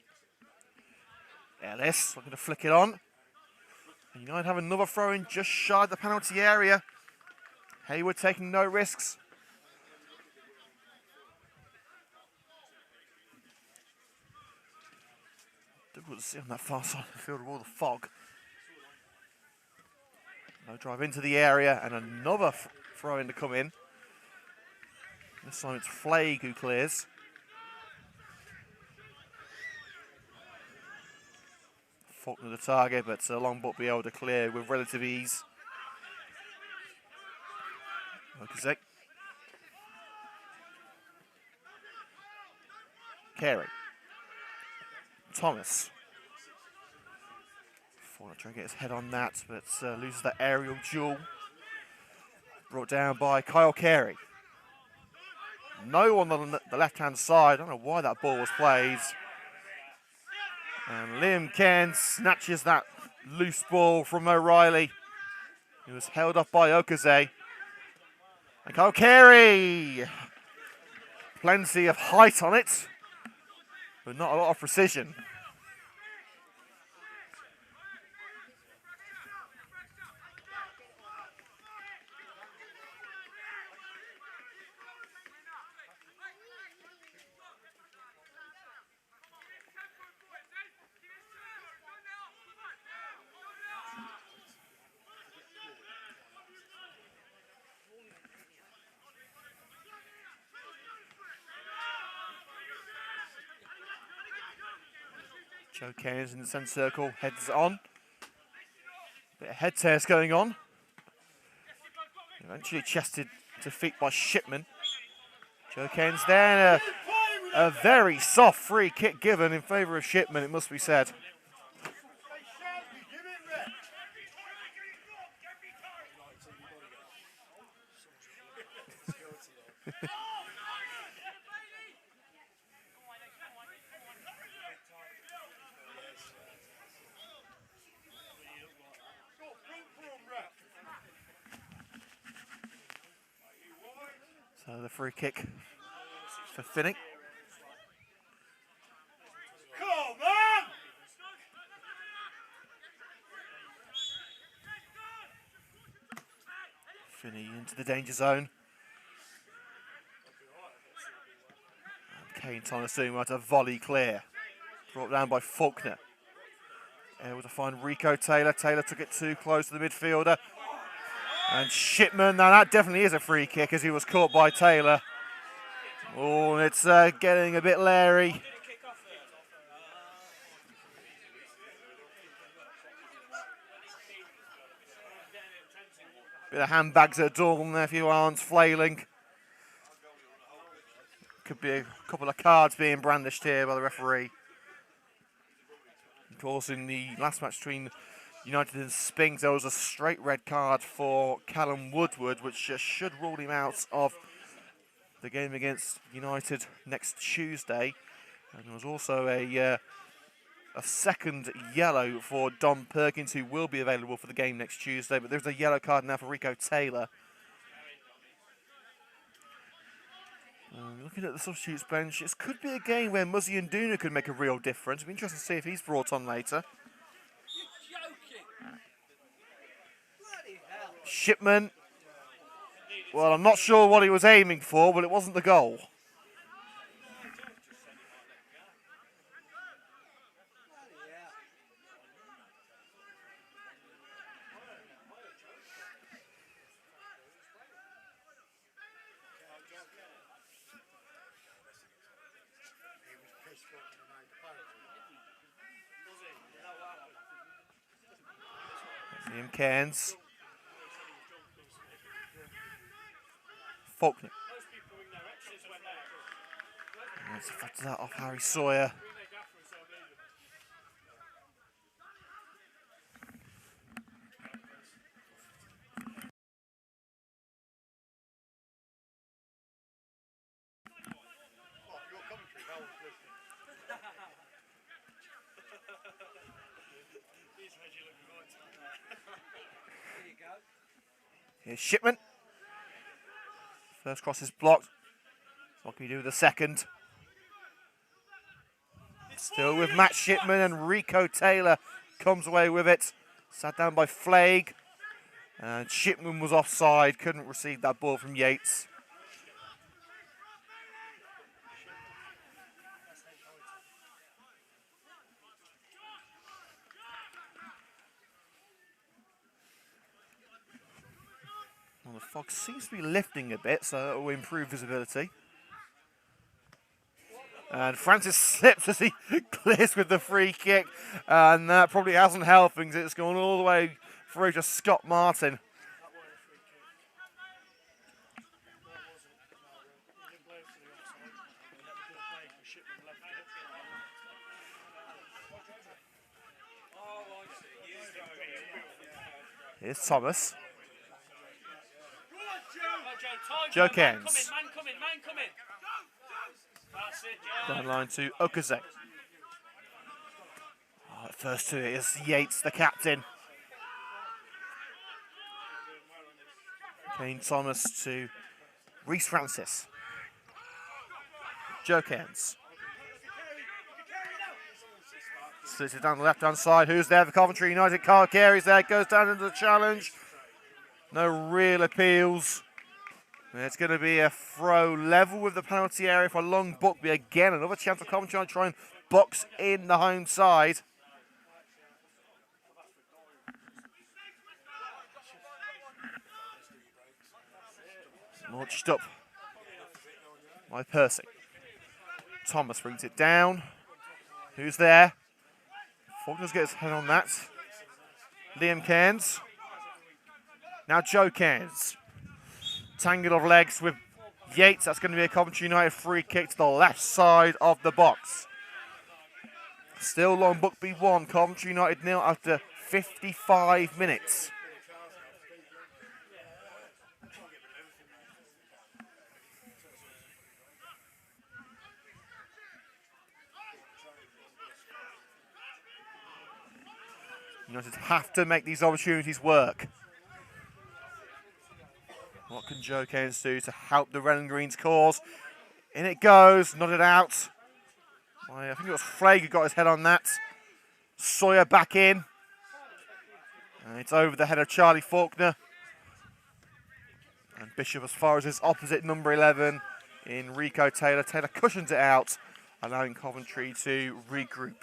Ellis looking to flick it on. And United have another throw in just shy of the penalty area. Hayward taking no risks. Difficult to see on that far side of the field with all the fog. No drive into the area and another throw in to come in. This time it's Flagg who clears. Faulkner the target, but Long Buckby able to clear with relative ease. Okazek. Carey. Thomas. Faulkner trying to get his head on that, but loses that aerial duel. Brought down by Kyle Carey. No on the left-hand side. I don't know why that ball was played. And Liam Cairns snatches that loose ball from O'Reilly. He was held up by Okaze. And Kyle Carey. Plenty of height on it, but not a lot of precision. Joe Keynes in the centre circle, heads on. Bit of head tears going on. Eventually chested to feet by Shipman. Joe Keynes there, a very soft free kick given in favour of Shipman, it must be said. So the free kick for Finney. Come on! Finney into the danger zone. And Kane Thomas doing right, a volley clear. Brought down by Faulkner. Able to find Rico Taylor. Taylor took it too close to the midfielder. And Shipman, now that definitely is a free kick as he was caught by Taylor. Oh, it's getting a bit leery. Bit of handbags at dawn there, a few arms flailing. Could be a couple of cards being brandished here by the referee. Of course, in the last match between United and Spings, there was a straight red card for Callum Woodward, which should rule him out of the game against United next Tuesday. And there was also a second yellow for Dom Perkins, who will be available for the game next Tuesday. But there's a yellow card now for Rico Taylor. Looking at the substitutes bench, this could be a game where Muzzy and Duna could make a real difference. It'll be interesting to see if he's brought on later. Shipman. Well, I'm not sure what he was aiming for, but it wasn't the goal. Liam Cairns. Faulkner. Let's factor that off Harry Sawyer. Here's Shipman. First cross is blocked. What can we do with the second? Still with Matt Shipman, and Rico Taylor comes away with it. Sat down by Flagg. And Shipman was offside, couldn't receive that ball from Yates. Well, the fog seems to be lifting a bit, so it will improve visibility. And Francis slips as he clears with the free kick, and that probably hasn't helped things. It's gone all the way through to Scott Martin. Here's Thomas. Joe Cairns. Down line to Okaze. First to it is Yates, the captain. Kane Thomas to Reece Francis. Joe Cairns. Slits it down the left-hand side. Who's there? The Coventry United card carries there. Goes down into the challenge. No real appeals. It's going to be a throw level with the penalty area for Long Buckby. Again, another chance for Coventry to try and box in the home side. Launched up by Percy. Thomas brings it down. Who's there? Faulkner's got his head on that. Liam Cairns. Now Joe Cairns. Tangle of legs with Yates. That's going to be a Coventry United free kick to the left side of the box. Still Long Buckby 1, Coventry United 0 after 55 minutes. United have to make these opportunities work. What can Joe Cairns do to help the Red and Green's cause? In it goes, nodded out. I think it was Flake who got his head on that. Sawyer back in. And it's over the head of Charlie Faulkner. And Bishop as far as his opposite number 11 in Rico Taylor. Taylor cushions it out, allowing Coventry to regroup.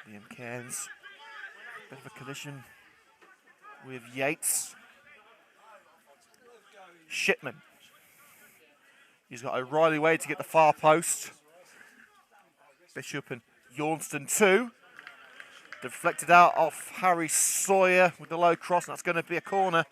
Liam Cairns, bit of a collision with Yates. Shipman. He's got O'Reilly way to get the far post. Bishop and Yornston too. Deflected out off Harry Sawyer with the low cross, and that's going to be a corner.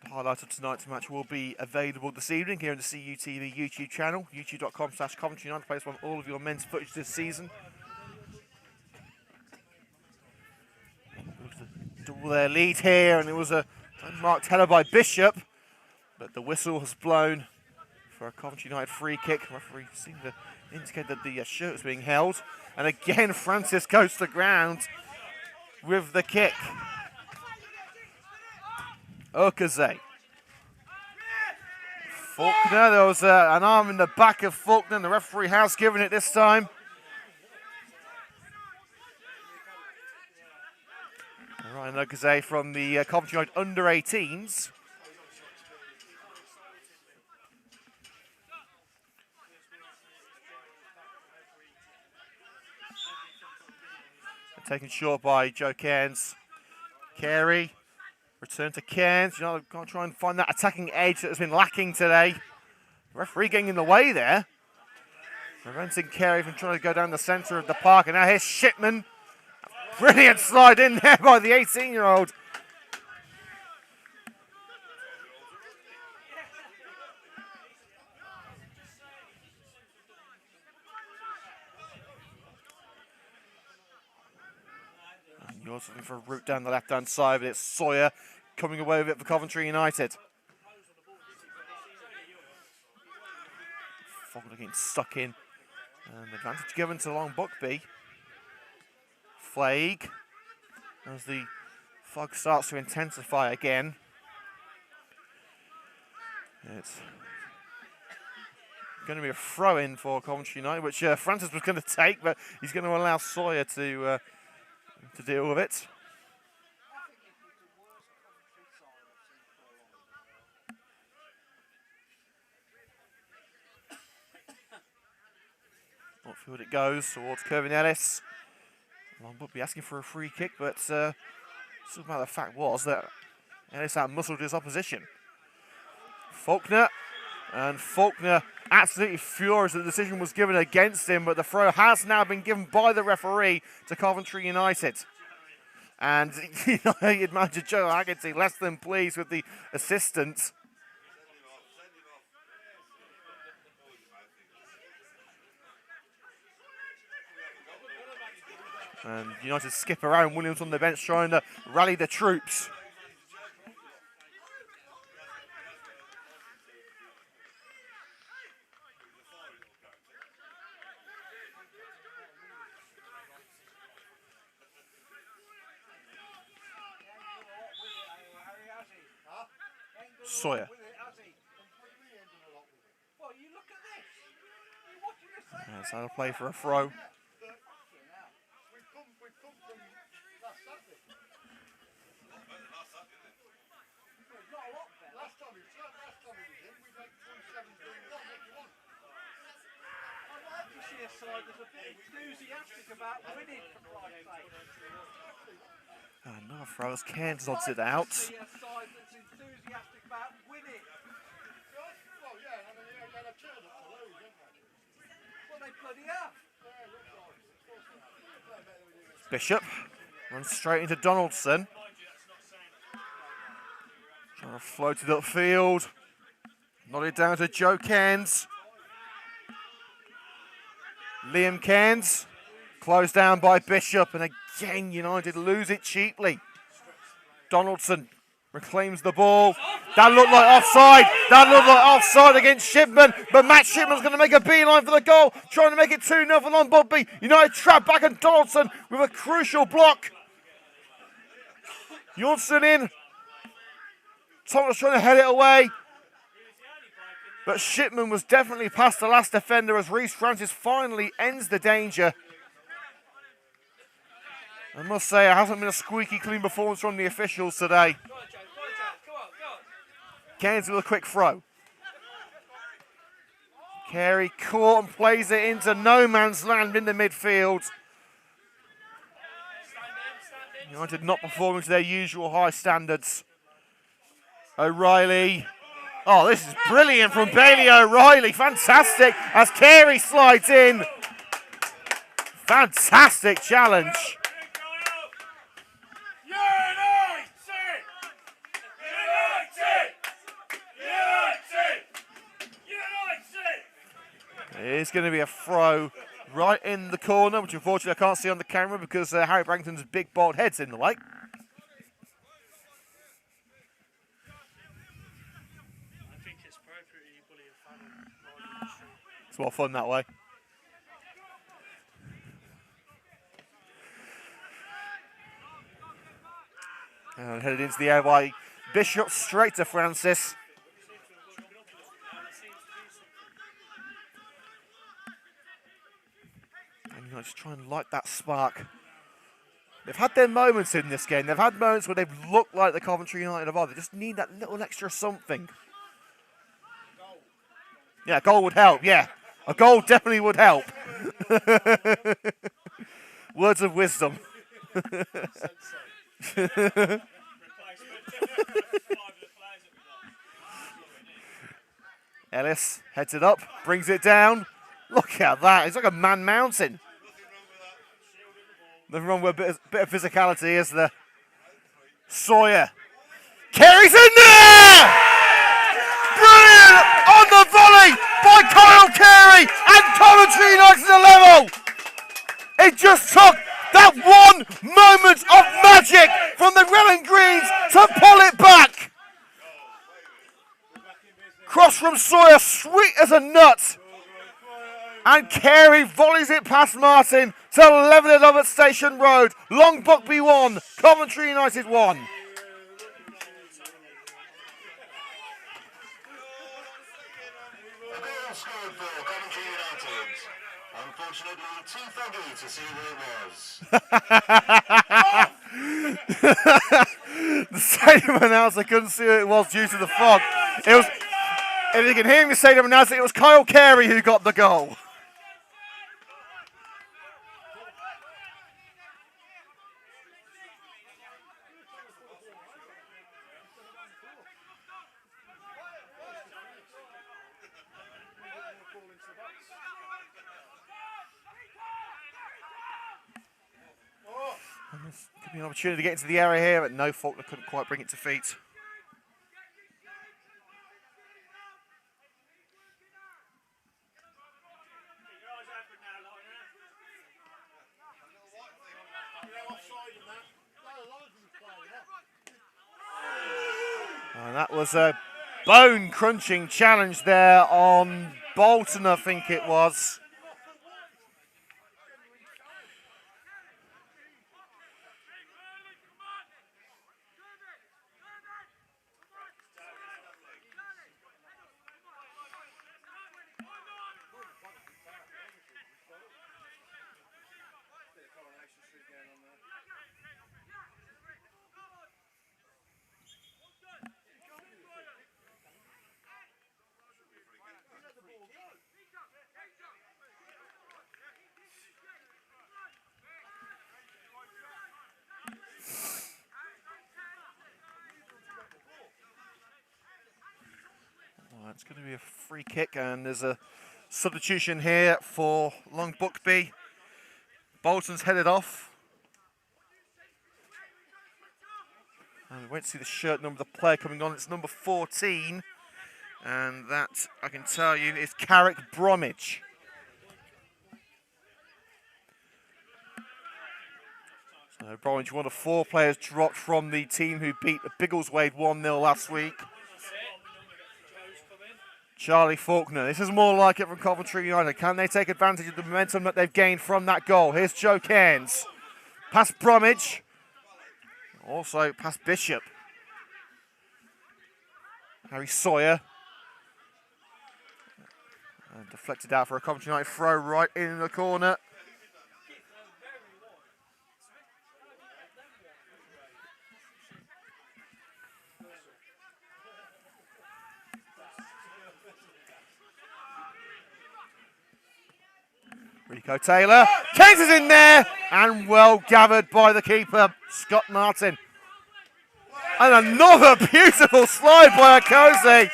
The highlight of tonight's match will be available this evening here on the CUTV YouTube channel, youtube.com/Coventry United, plays on all of your men's footage this season. Double their lead here, and it was a unmarked header by Bishop, but the whistle has blown for a Coventry United free kick. The referee seemed to indicate that the shirt was being held, and again Francis goes to the ground with the kick. Okaze. Faulkner, there was an arm in the back of Faulkner, and the referee has given it this time. Ryan Okaze from the Coventry United under-18s. Taken short by Joe Cairns. Carey. Return to Cairns. You know, got to try and find that attacking edge that has been lacking today. The referee getting in the way there. Preventing Carey from trying to go down the centre of the park. And now here's Shipman. Brilliant slide in there by the 18-year-old. You're looking for a route down the left-hand side, but it's Sawyer coming away with it for Coventry United. Faulkner getting stuck in. And advantage given to Long Buckby. Flake. As the fog starts to intensify again. It's going to be a throw-in for Coventry United, which Francis was going to take, but he's going to allow Sawyer to deal with it. Upfield it goes towards Kirvin Ellis. Long Buckby asking for a free kick, but the matter of fact was that Ellis out-muscled his opposition. Faulkner, and Faulkner absolutely furious that the decision was given against him, but the throw has now been given by the referee to Coventry United. And you know, you'd imagine Joe Haggerty less than pleased with the assistant. And United skip around, Williams on the bench trying to rally the troops. Sawyer That's how to play for a throw. See a side that's a bit enthusiastic about winning, for Christ's sake. Another throw as Cairns odds it out. See a side that's enthusiastic about winning. Well, they bloody have. Bishop runs straight into Donaldson. Trying to float it upfield. Nodded down to Joe Cairns. Liam Cairns, closed down by Bishop, and again United lose it cheaply. Donaldson reclaims the ball. That looked like offside. That looked like offside against Shipman, but Matt Shipman's going to make a beeline for the goal, trying to make it 2-0 for Long Buckby. United trap back, and Donaldson with a crucial block. Johnson in. Thomas trying to head it away. But Shipman was definitely past the last defender as Reece Francis finally ends the danger. I must say, it hasn't been a squeaky clean performance from the officials today. Cairns with a quick throw. Carey caught and plays it into no man's land in the midfield. United not performing to their usual high standards. O'Reilly. Oh, this is brilliant from Bailey O'Reilly. Fantastic as Carey slides in. Fantastic challenge. It's going to be a throw right in the corner, which unfortunately I can't see on the camera because Harry Brankton's big bald head's in the way. It's more fun that way. And headed into the air by Bishop, straight to Francis. And you know, just try and light that spark. They've had their moments in this game. They've had moments where they've looked like the Coventry United of old. They just need that little extra something. Yeah, a goal would help, yeah. A goal definitely would help. Words of wisdom. Ellis heads it up, brings it down. Look at that, it's like a man mountain. Nothing wrong with a bit of physicality, is there? Sawyer. Carey's in there! Brilliant on the volley by Kyle Carey, and Coventry United a level. It just took that one moment of magic from the red and greens to pull it back. Cross from Sawyer, sweet as a nut. And Carey volleys it past Martin to level it up at Station Road. Long Buckby 1, Coventry United 1. Scored for Coventry United. Unfortunately, too foggy to see what it was. The stadium announcer couldn't see who it was due to the fog. It was, if you can hear me, stadium announcer, it was Kyle Carey who got the goal. Give me an opportunity to get into the area here, but no, Faulkner couldn't quite bring it to feet. And that was a bone-crunching challenge there on Bolton, I think it was. It's going to be a free kick, and there's a substitution here for Long Buckby. Bolton's headed off. And we won't see the shirt number of the player coming on. It's number 14. And that, I can tell you, is Carrick Bromwich. So Bromwich, one of 4 players dropped from the team who beat Biggleswade 1-0 last week. Charlie Faulkner. This is more like it from Coventry United. Can they take advantage of the momentum that they've gained from that goal? Here's Joe Cairns. Past Bromwich. Also past Bishop. Harry Sawyer. And deflected out for a Coventry United throw right in the corner. Rico Taylor. Cairns is in there and well gathered by the keeper, Scott Martin. And another beautiful slide by Akoze.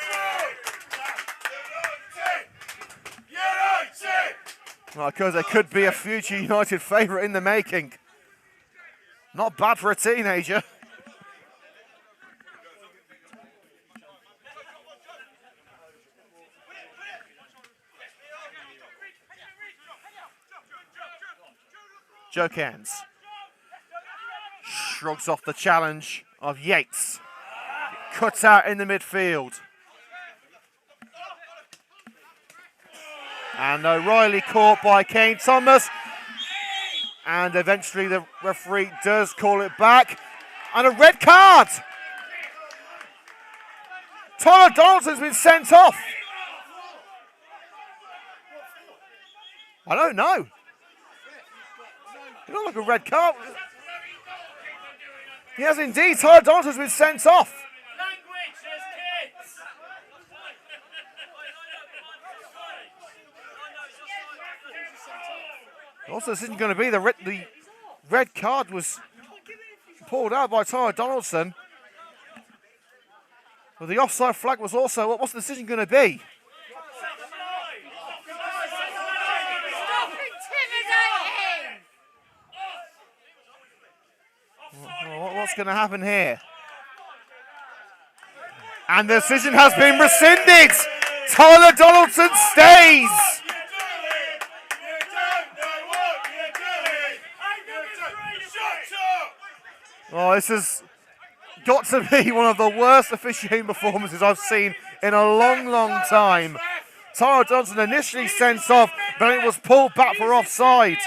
Well, Akoze could be a future United favourite in the making. Not bad for a teenager. Joe Cairns shrugs off the challenge of Yates. Cut out in the midfield. And O'Reilly caught by Kane Thomas. And eventually the referee does call it back. And a red card. Tyler Donaldson's been sent off. I don't know. It looked like a red card. Yes, indeed. Tyler Donaldson's been sent off. Also, this isn't going to be the red card was pulled out by Tyler Donaldson. But the offside flag was also. What's the decision going to be? Stop intimidating! What's going to happen here? And the decision has been rescinded. Tyler Donaldson stays. Oh, this has got to be one of the worst officiating performances I've seen in a long, long time. Tyler Donaldson initially sent off, but it was pulled back for offside.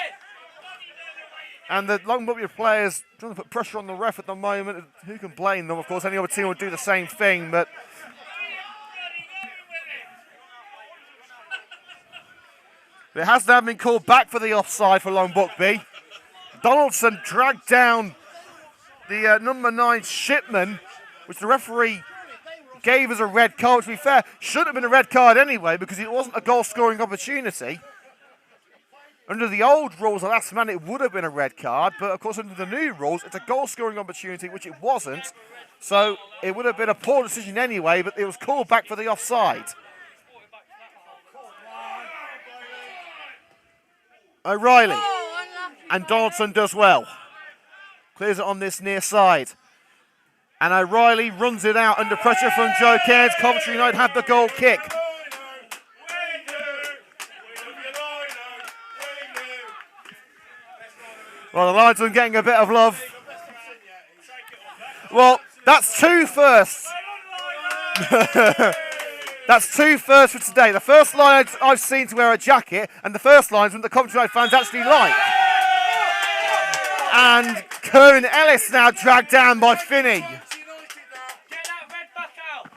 And the Long Buckby players trying to put pressure on the ref at the moment. Who can blame them? Of course, any other team would do the same thing, but it has now been called back for the offside for Long Buckby. Donaldson dragged down the number 9 Shipman, which the referee gave as a red card. To be fair, should have been a red card anyway because it wasn't a goal-scoring opportunity. Under the old rules, the last man, it would have been a red card, but of course under the new rules, it's a goal-scoring opportunity, which it wasn't. So it would have been a poor decision anyway, but it was called back for the offside. O'Reilly. And Donaldson does well. Clears it on this near side. And O'Reilly runs it out under pressure from Joe Cairns. Coventry United have the goal kick. Well, the linesman getting a bit of love. Well, that's 2 firsts. That's 2 firsts for today. The first line I've seen to wear a jacket, and the first linesman the Coventry United fans actually like. And Kieran Ellis now dragged down by Finney. Get that red back out.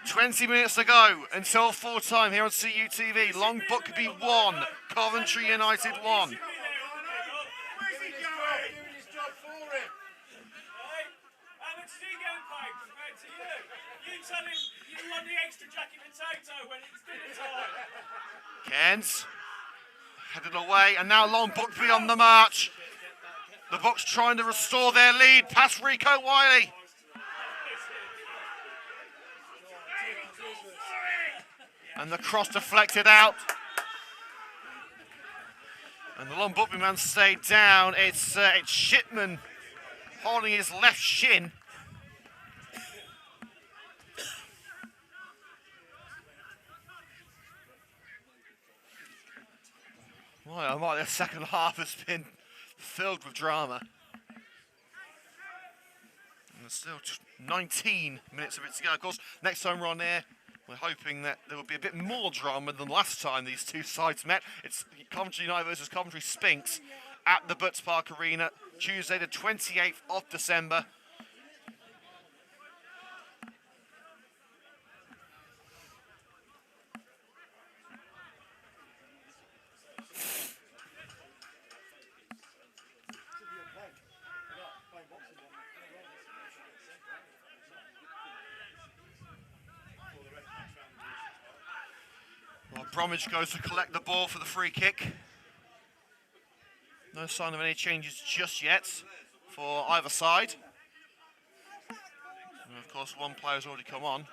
20 minutes to go until full time here on CUTV. Long Buckby 1, Coventry United 1. Cairns headed away, and now Long Buckby on the march. The Bucks trying to restore their lead past Rico Wiley. And the cross deflected out. And the Long Buckby man stayed down. It's Shipman holding his left shin. Well, the second half has been filled with drama. And there's still 19 minutes of it to go. Of course, next time we're on air, we're hoping that there will be a bit more drama than last time these two sides met. It's Coventry United versus Coventry Spinks at the Butts Park Arena, Tuesday the 28th of December. Well, Bromwich goes to collect the ball for the free kick. No sign of any changes just yet for either side. And of course, one player's already come on.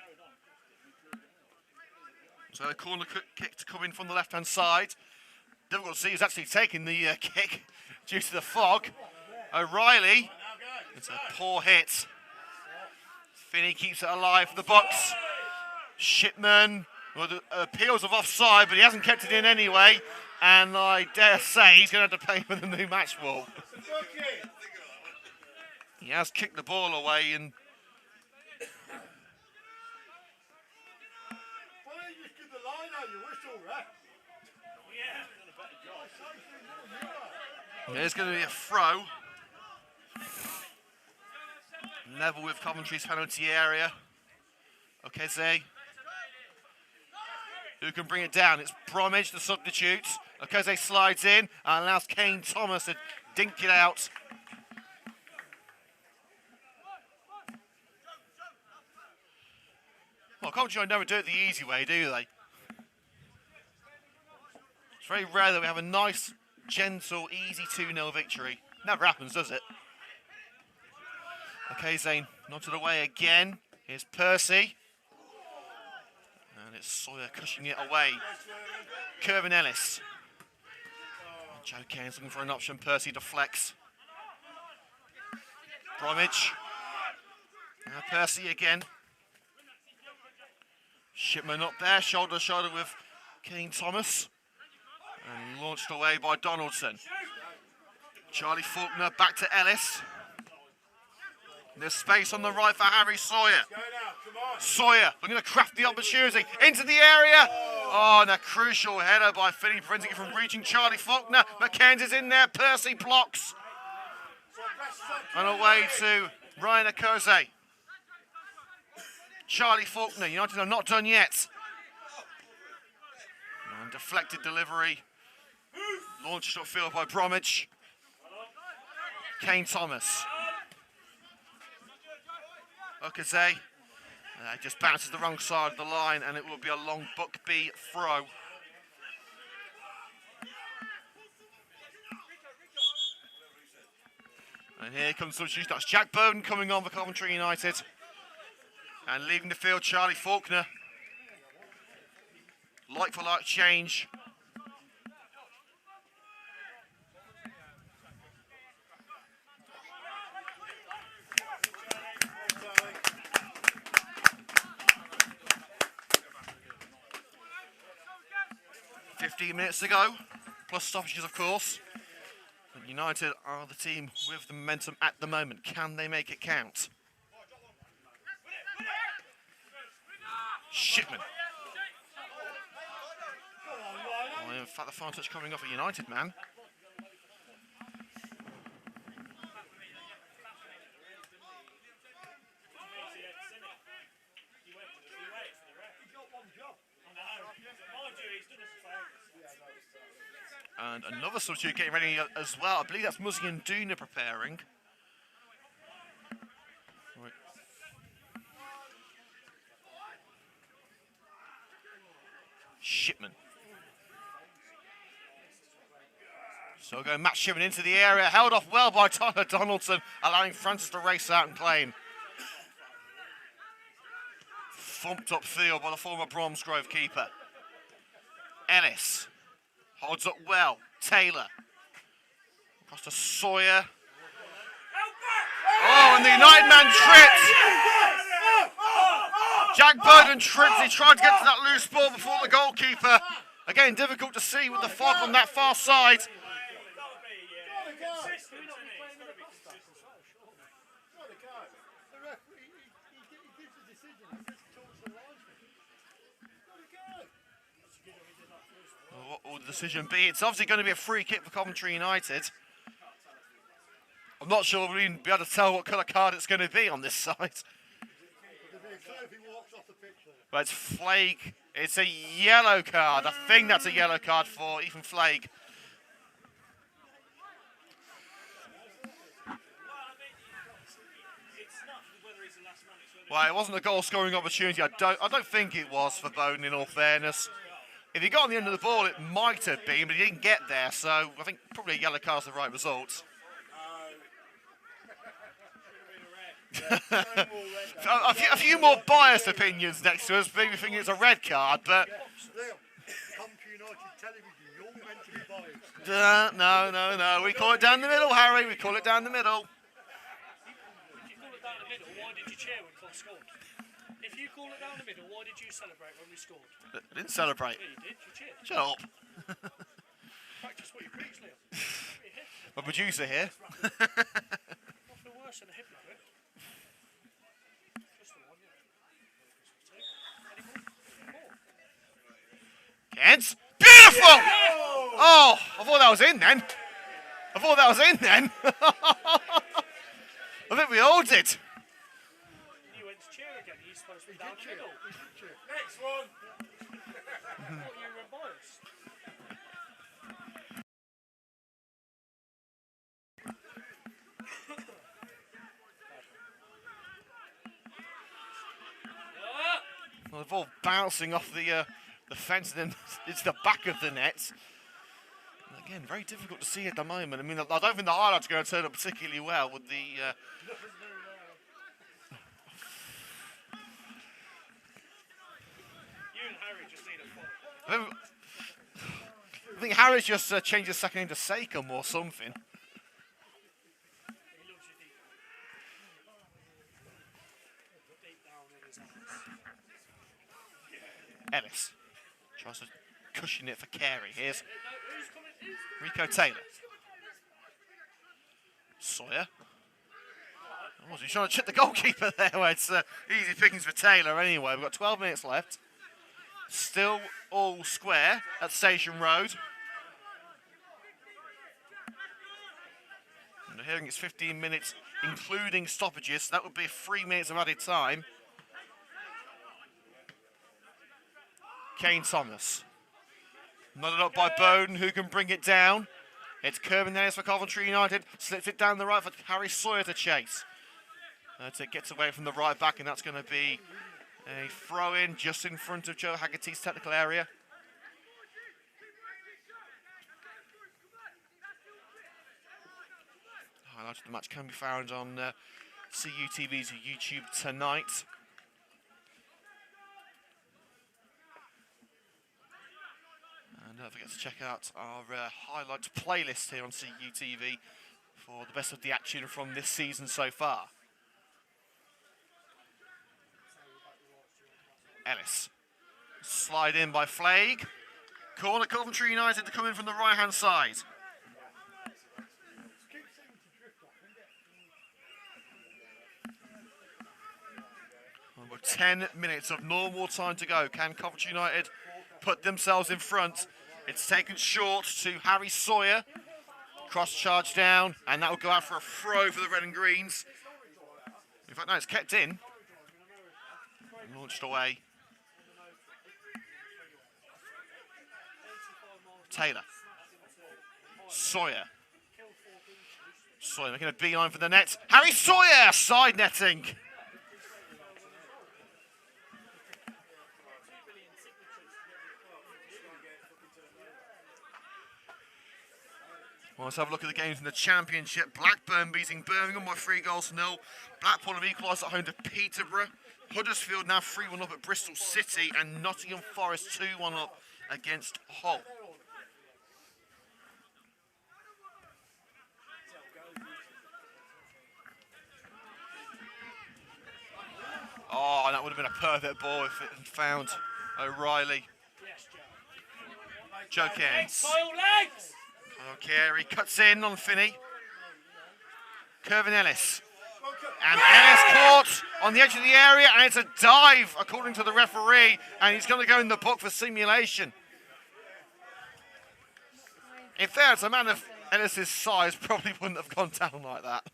So a corner kick to come in from the left-hand side. Difficult to see who's actually taking the kick due to the fog. O'Reilly. It's a poor hit. Finney keeps it alive for the Bucks. Shipman. Well, the appeals of offside, but he hasn't kept it in anyway. And I dare say he's going to have to pay for the new match ball. He has kicked the ball away and... There's going to be a throw. Level with Coventry's penalty area. Okeze. Who can bring it down? It's Bromwich, the substitute. Okeze slides in and allows Kane Thomas to dink it out. Well, Coventry never do it the easy way, do they? It's very rare that we have a nice, gentle, easy 2-0 victory. Never happens, does it? Okeze nodded away again. Here's Percy. And it's Sawyer cushioning it away. Kervin Ellis. Joe Kane's looking for an option. Percy deflects. Bromwich. Now Percy again. Shipman up there, shoulder to shoulder with Kane Thomas. And launched away by Donaldson. Charlie Faulkner back to Ellis. There's space on the right for Harry Sawyer. Sawyer looking to craft the opportunity into the area. Oh, and a crucial header by Finney, preventing it from reaching Charlie Faulkner. Mackenzie's in there. Percy blocks. And away to Ryan Okeze. Charlie Faulkner. United are not done yet. And deflected delivery. Launched upfield by Bromwich. Kane Thomas. Okeze just bounces the wrong side of the line, and it will be a Long Buckby throw. And here comes the substitution. That's Jack Bowden coming on for Coventry United. And leaving the field, Charlie Faulkner. Like for like change. Minutes to go, plus stoppages of course. But United are the team with the momentum at the moment. Can they make it count? Shipman. Oh, in fact, the final touch coming off a United man. And another substitute getting ready as well. I believe that's Muzzy and Duna preparing. Right. Shipman. So going Matt Shipman into the area. Held off well by Tyler Donaldson, allowing Francis to race out and claim. thumped upfield by the former Bromsgrove keeper. Ellis holds up well. Taylor across to Sawyer. Oh, and the United man tripped. Jack Bowden tripped. He tried to get to that loose ball before the goalkeeper. Again, difficult to see with the fog on that far side. What will the decision be? It's obviously going to be a free kick for Coventry United. I'm not sure we'll even be able to tell what colour card it's going to be on this side. But it's Flake. It's a yellow card. I think that's a yellow card for Ethan Flake. Well, it wasn't a goal-scoring opportunity. I don't think it was for Bowden, in all fairness. If he got on the end of the ball, it might have been, but he didn't get there. So I think probably a yellow card is the right result. a few more biased opinions next to us, maybe thinking it's a red card, but no. We call it down the middle, Harry. We call it down the middle. If you call it down the middle, why did you cheer when Cole scored? If you call it down the middle, why did you celebrate when we scored? I didn't celebrate. Yeah, you did. You cheered. Shut up. Practice what you preach, Liam. My producer here. Nothing worse than a hypocrite. Just the one, yeah. Kent. Beautiful! Oh, I thought that was in then. I think we all did. You went to cheer again. You're supposed to be down the middle. Next one. I thought you were biased. Well, the ball bouncing off the fence and then it's the back of the net. And again, very difficult to see at the moment. I mean, I don't think the highlights are going to turn up particularly well with the... You and Harry just need a follow. I think Harry's just changed his second name to Seacom or something. He loves you deep down in his eyes. Ellis tries to cushion it for Carey. Here's Who's coming? Rico Taylor. Sawyer. Oh, he's trying to chip the goalkeeper there. Well, it's easy pickings for Taylor anyway. We've got 12 minutes left. Still all square at Station Road. And the hearing it's 15 minutes, including stoppages. So that would be 3 minutes of added time. Kane Thomas. Nodded up by Bowden, who can bring it down. It's Kirby Nellis for Coventry United. Slips it down the right for Harry Sawyer to chase. To get away from the right back, and that's going to be a throw-in just in front of Joe Haggerty's technical area. Highlights of the match can be found on CUTV's YouTube tonight. And don't forget to check out our highlights playlist here on CUTV for the best of the action from this season so far. Ellis. Slide in by Flake. Corner Coventry United to come in from the right-hand side. And with 10 minutes of normal time to go, can Coventry United put themselves in front? It's taken short to Harry Sawyer. Cross charge down, and that will go out for a throw for the red and greens. In fact, no, it's kept in. And launched away. Taylor. Sawyer. Sawyer making a beeline for the net. Harry Sawyer! Side netting. Well, let's have a look at the games in the Championship. Blackburn beating Birmingham by 3-0. Blackpool have equalised at home to Peterborough. Huddersfield now 3-1 up at Bristol City, and Nottingham Forest 2-1 up against Hull. Oh, that would have been a perfect ball if it had found O'Reilly. Yes, Joe Joe. Cairns. Legs! Kyle Carey cuts in on Finney. Kervin Ellis. And Ellis caught on the edge of the area, and it's a dive, according to the referee, and he's going to go in the book for simulation. In fairness, a man of Ellis's size probably wouldn't have gone down like that.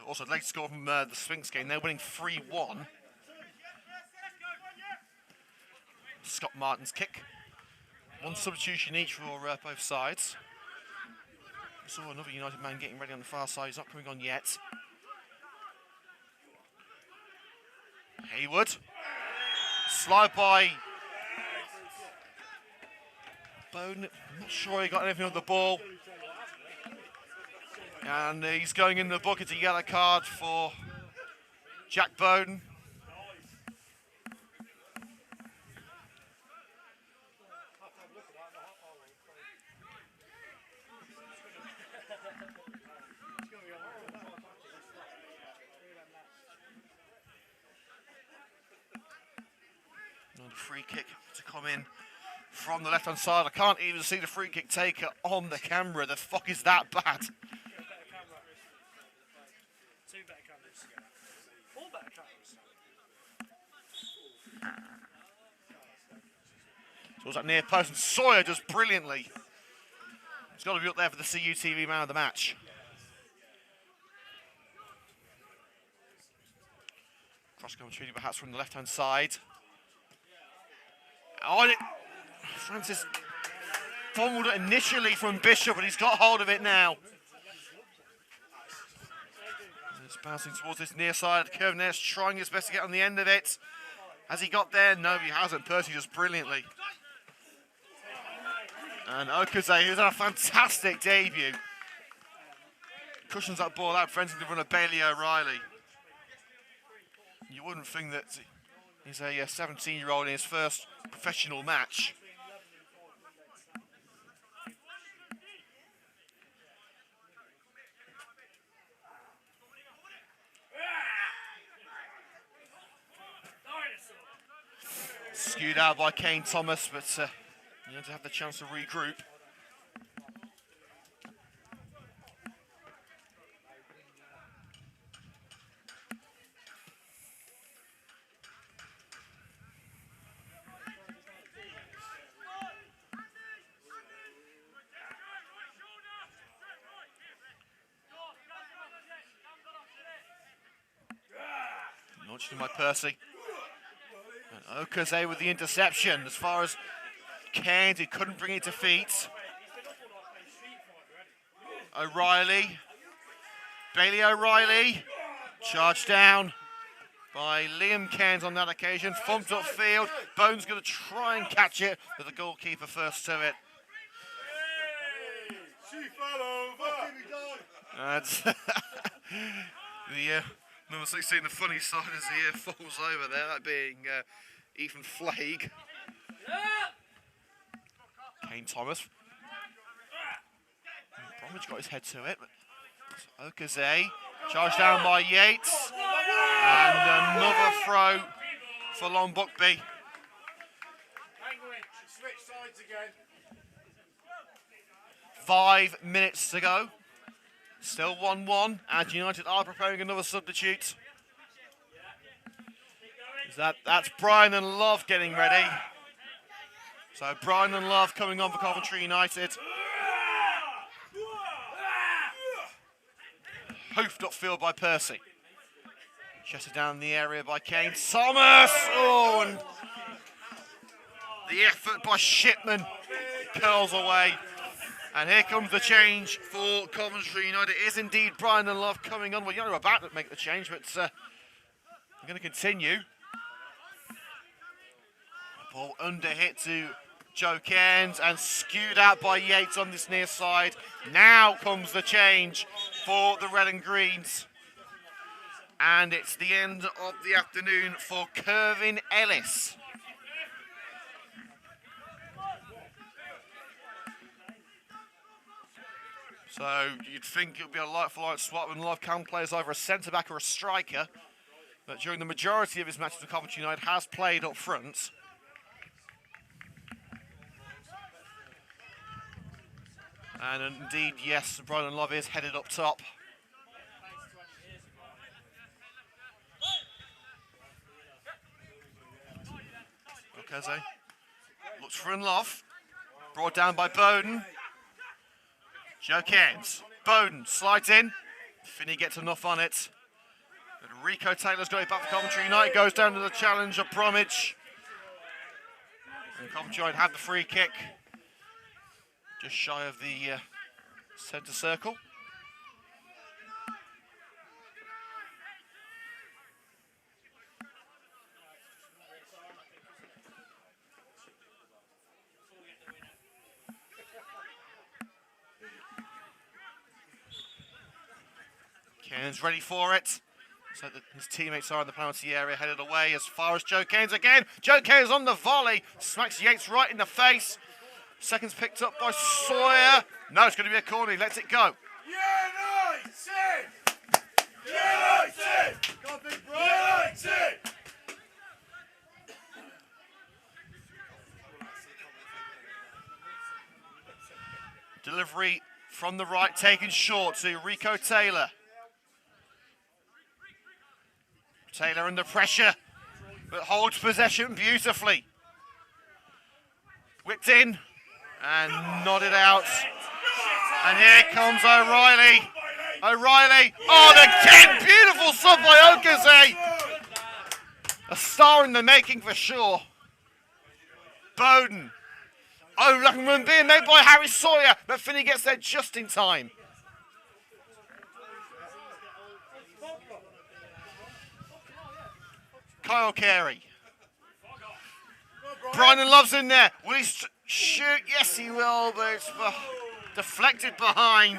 Also, late score from the Sphinx game. They're winning 3-1. Scott Martin's kick. One substitution each for both sides. Saw another United man getting ready on the far side. He's not coming on yet. Hayward. Slide by Bowden. I'm not sure he got anything on the ball. And he's going in the book. It's a yellow card for Jack Bowden. Another free kick to come in from the left-hand side. I can't even see the free kick taker on the camera. The fuck is that bad? Two better cameras. Four better cameras. Towards that near post, and Sawyer does brilliantly. He's got to be up there for the CUTV man of the match. Cross going treated perhaps from the left-hand side. Oh, Francis fumbled it initially from Bishop, but he's got hold of it now. It's bouncing towards this near side. Kervin Ellis trying his best to get on the end of it. Has he got there? No, he hasn't. Percy does brilliantly. And Okaze, who's had a fantastic debut, cushions that ball out, friends in front of Bailey O'Reilly. You wouldn't think that he's a 17-year-old in his first professional match. Skewed out by Kane Thomas, but you have to have the chance to regroup. Launched in by Percy. And Okaze with the interception. As far as Cairns, he couldn't bring it to feet. O'Reilly. Bailey O'Reilly. Charged down by Liam Cairns on that occasion. Thumped upfield. Bone's going to try and catch it, with the goalkeeper first to it. She fell over. And the number 16, the funny side as he falls over there, that being Ethan Flagg. Kane Thomas. Bromwich got his head to it. Okaze charged down by Yates. And another throw for Long Buckby. Switch sides again. 5 minutes to go. Still 1-1, and United are preparing another substitute. That's Brian and Love getting ready. So Brian and Love coming on for Coventry United. Hoofed upfield by Percy. Chested down the area by Kane. Thomas! Oh, and the effort by Shipman curls away. And here comes the change for Coventry United. It is indeed Brian and Love coming on. Well, you're about to make the change, but we're going to continue. Ball under hit to Joe Cairns and skewed out by Yates on this near side. Now comes the change for the red and greens. And it's the end of the afternoon for Kervin Ellis. So you'd think it would be a light-for-light swap when Love can play as either a centre-back or a striker. But during the majority of his matches with Coventry United has played up front. And indeed, yes, Brian Love is headed up top. Okeze looks for Love. Brought down by Bowden. Joe Cairns. Bowden slides in. Finney gets enough on it. But Rico Taylor's got it back for Coventry United. Goes down to the challenge of Bromwich. And Coventry United have the free kick. Just shy of the centre circle. Cairns ready for it. So that his teammates are in the penalty area, headed away as far as Joe Cairns again. Joe Cairns on the volley, smacks Yates right in the face. Seconds picked up by Sawyer. No, it's going to be a corner. He lets it go. United! United! United! Delivery from the right, taken short to Rico Taylor. Taylor under pressure, but holds possession beautifully. Whipped in and nodded out. And here comes O'Reilly. O'Reilly. Oh, again, beautiful sub by Okeze. A star in the making for sure. Bowden. O'Loughlin being made by Harry Sawyer, but Finney gets there just in time. Kyle Carey. Brian Love's in there. Will he shoot? Yes, he will, but it's deflected behind.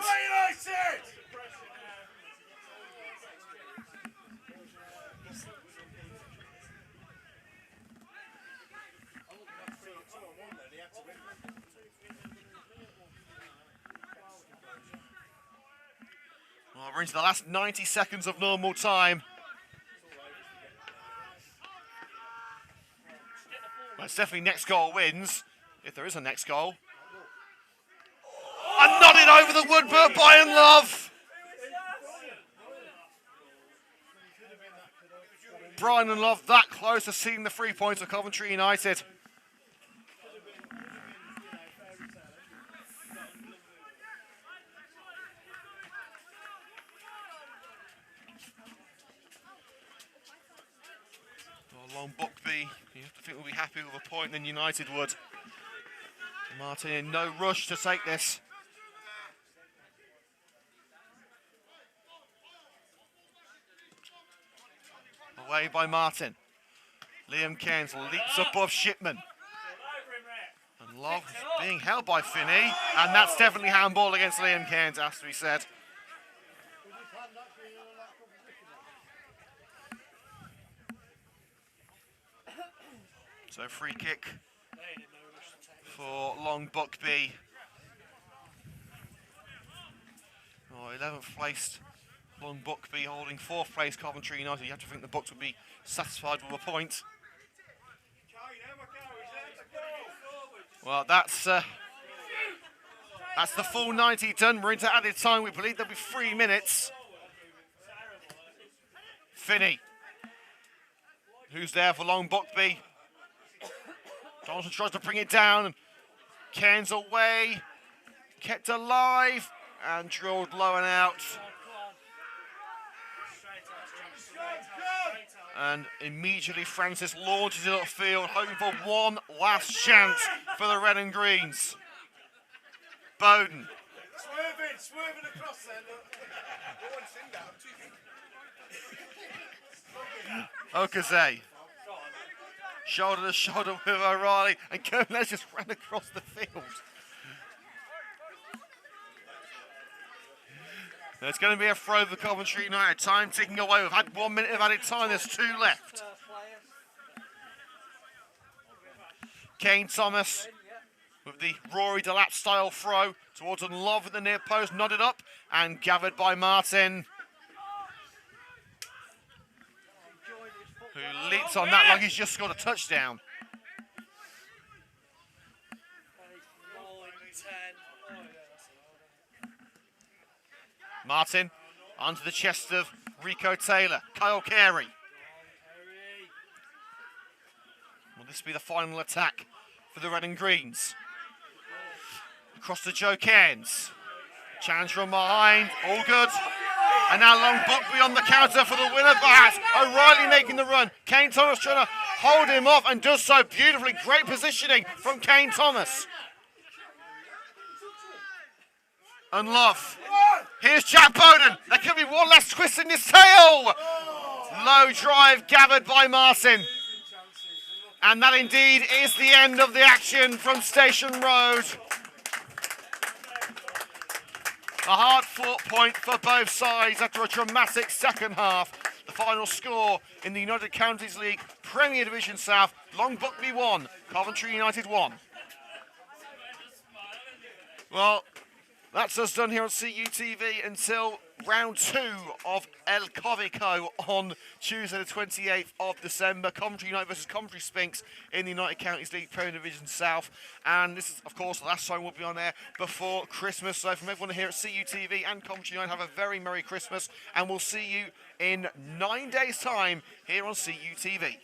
Well, we're into the last 90 seconds of normal time. Well, it's definitely next goal wins, if there is a next goal. And nodded over the woodwork by Love. Brian and Love that close to seeing the 3 points of Coventry United. Long Buckby, you have to think we'll be happy with a point than United would. Martin in no rush to take this. Away by Martin. Liam Cairns leaps above Shipman. And Love being held by Finney. And that's definitely handball against Liam Cairns, has to be said. So free kick for Long Buckby. 11th placed Long Buckby holding 4th place Coventry United. You have to think the Bucks would be satisfied with a point. Well, that's the full 90 done. We're into added time. We believe there'll be 3 minutes. Finney, who's there for Long Buckby. Johnson tries to bring it down. Cairns away. Kept alive. And drilled low and out. And immediately Francis launches it upfield, hoping for one last chance for the red and greens. Bowden. Swerving across there, look. No one's seen that, Okaze. Shoulder to shoulder with O'Reilly, and Gomez just ran across the field. There's going to be a throw for Coventry United. Time ticking away. We've had 1 minute of added time. There's 2 left. Kane Thomas with the Rory Delap style throw towards Unlove at the near post, nodded up and gathered by Martin, who leaps on that like he's just scored a touchdown. 9, 10. Martin onto the chest of Rico Taylor. Kyle Carey. Will this be the final attack for the red and greens? Across to Joe Cairns. Challenge from behind. All good. And now Long Buckby on the counter for the winner pass. O'Reilly making the run. Kane Thomas trying to hold him off and does so beautifully. Great positioning from Kane Thomas. And Love. Here's Jack Bowden. There could be one last twist in his tail. Low drive gathered by Martin. And that indeed is the end of the action from Station Road. A hard-fought point for both sides after a dramatic second half. The final score in the United Counties League Premier Division South, Long Buckby 1, Coventry United 1. Well, that's us done here on CUTV until round 2 of El Covico on Tuesday the 28th of December. Coventry United versus Coventry Spinks in the United Counties League Premier Division South. And this is, of course, the last time we'll be on air before Christmas. So from everyone here at CUTV and Coventry United, have a very Merry Christmas. And we'll see you in 9 days' time here on CUTV.